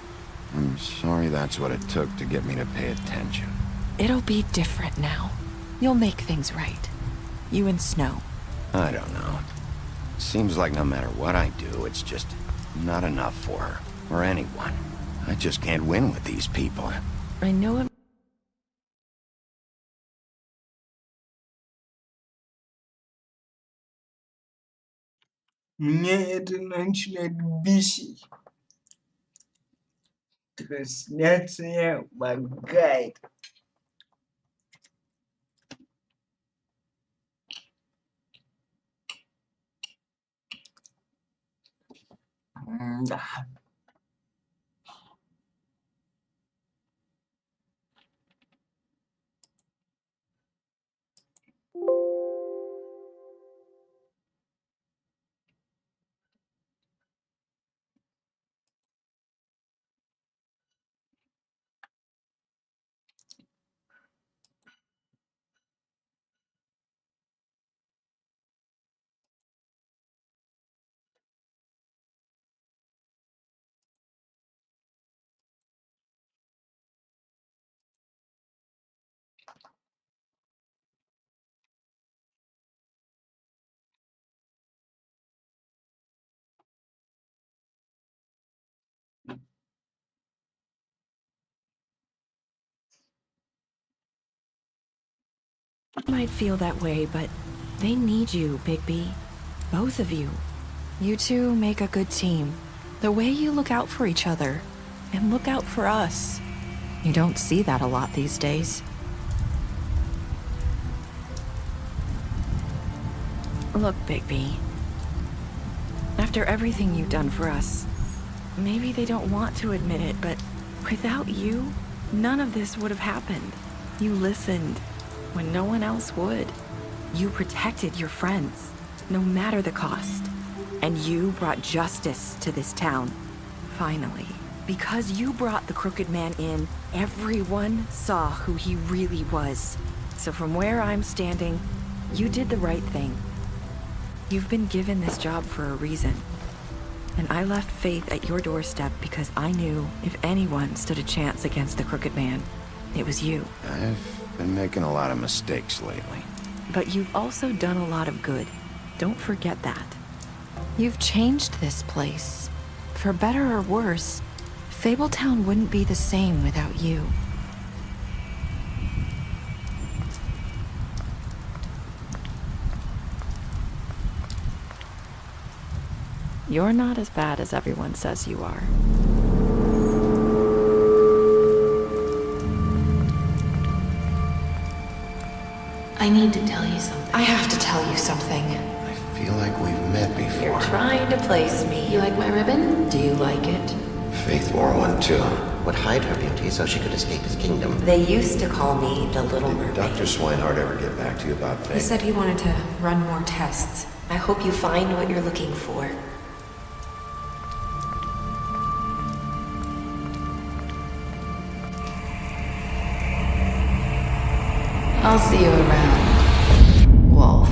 I'm sorry that's what it took to get me to pay attention. It'll be different now. You'll make things right. You and Snow. I don't know. Seems like no matter what I do, it's just not enough for her, or anyone. I just can't win with these people. I know it. Меня это начинает бесить. Трансляция лагает. Да. You might feel that way, but they need you, Bigby. Both of you. You two make a good team. The way you look out for each other, and look out for us. You don't see that a lot these days. Look, Bigby. After everything you've done for us, maybe they don't want to admit it, but without you, none of this would have happened. You listened when no one else would. You protected your friends, no matter the cost. And you brought justice to this town, finally. Because you brought the Crooked Man in, everyone saw who he really was. So from where I'm standing, you did the right thing. You've been given this job for a reason. And I left Faith at your doorstep because I knew if anyone stood a chance against the Crooked Man, it was you. I've been making a lot of mistakes lately. But you've also done a lot of good. Don't forget that. You've changed this place. For better or worse, Fabletown wouldn't be the same without you. You're not as bad as everyone says you are. I need to tell you something. I have to tell you something. I feel like we've met before. You're trying to place me. You like my ribbon? Do you like it? Faith wore one too. Would hide her beauty so she could escape his kingdom. They used to call me the Little Did Mermaid. Dr. Swinehart ever get back to you about Faith? He said he wanted to run more tests. I hope you find what you're looking for. I'll see you around, Wolf.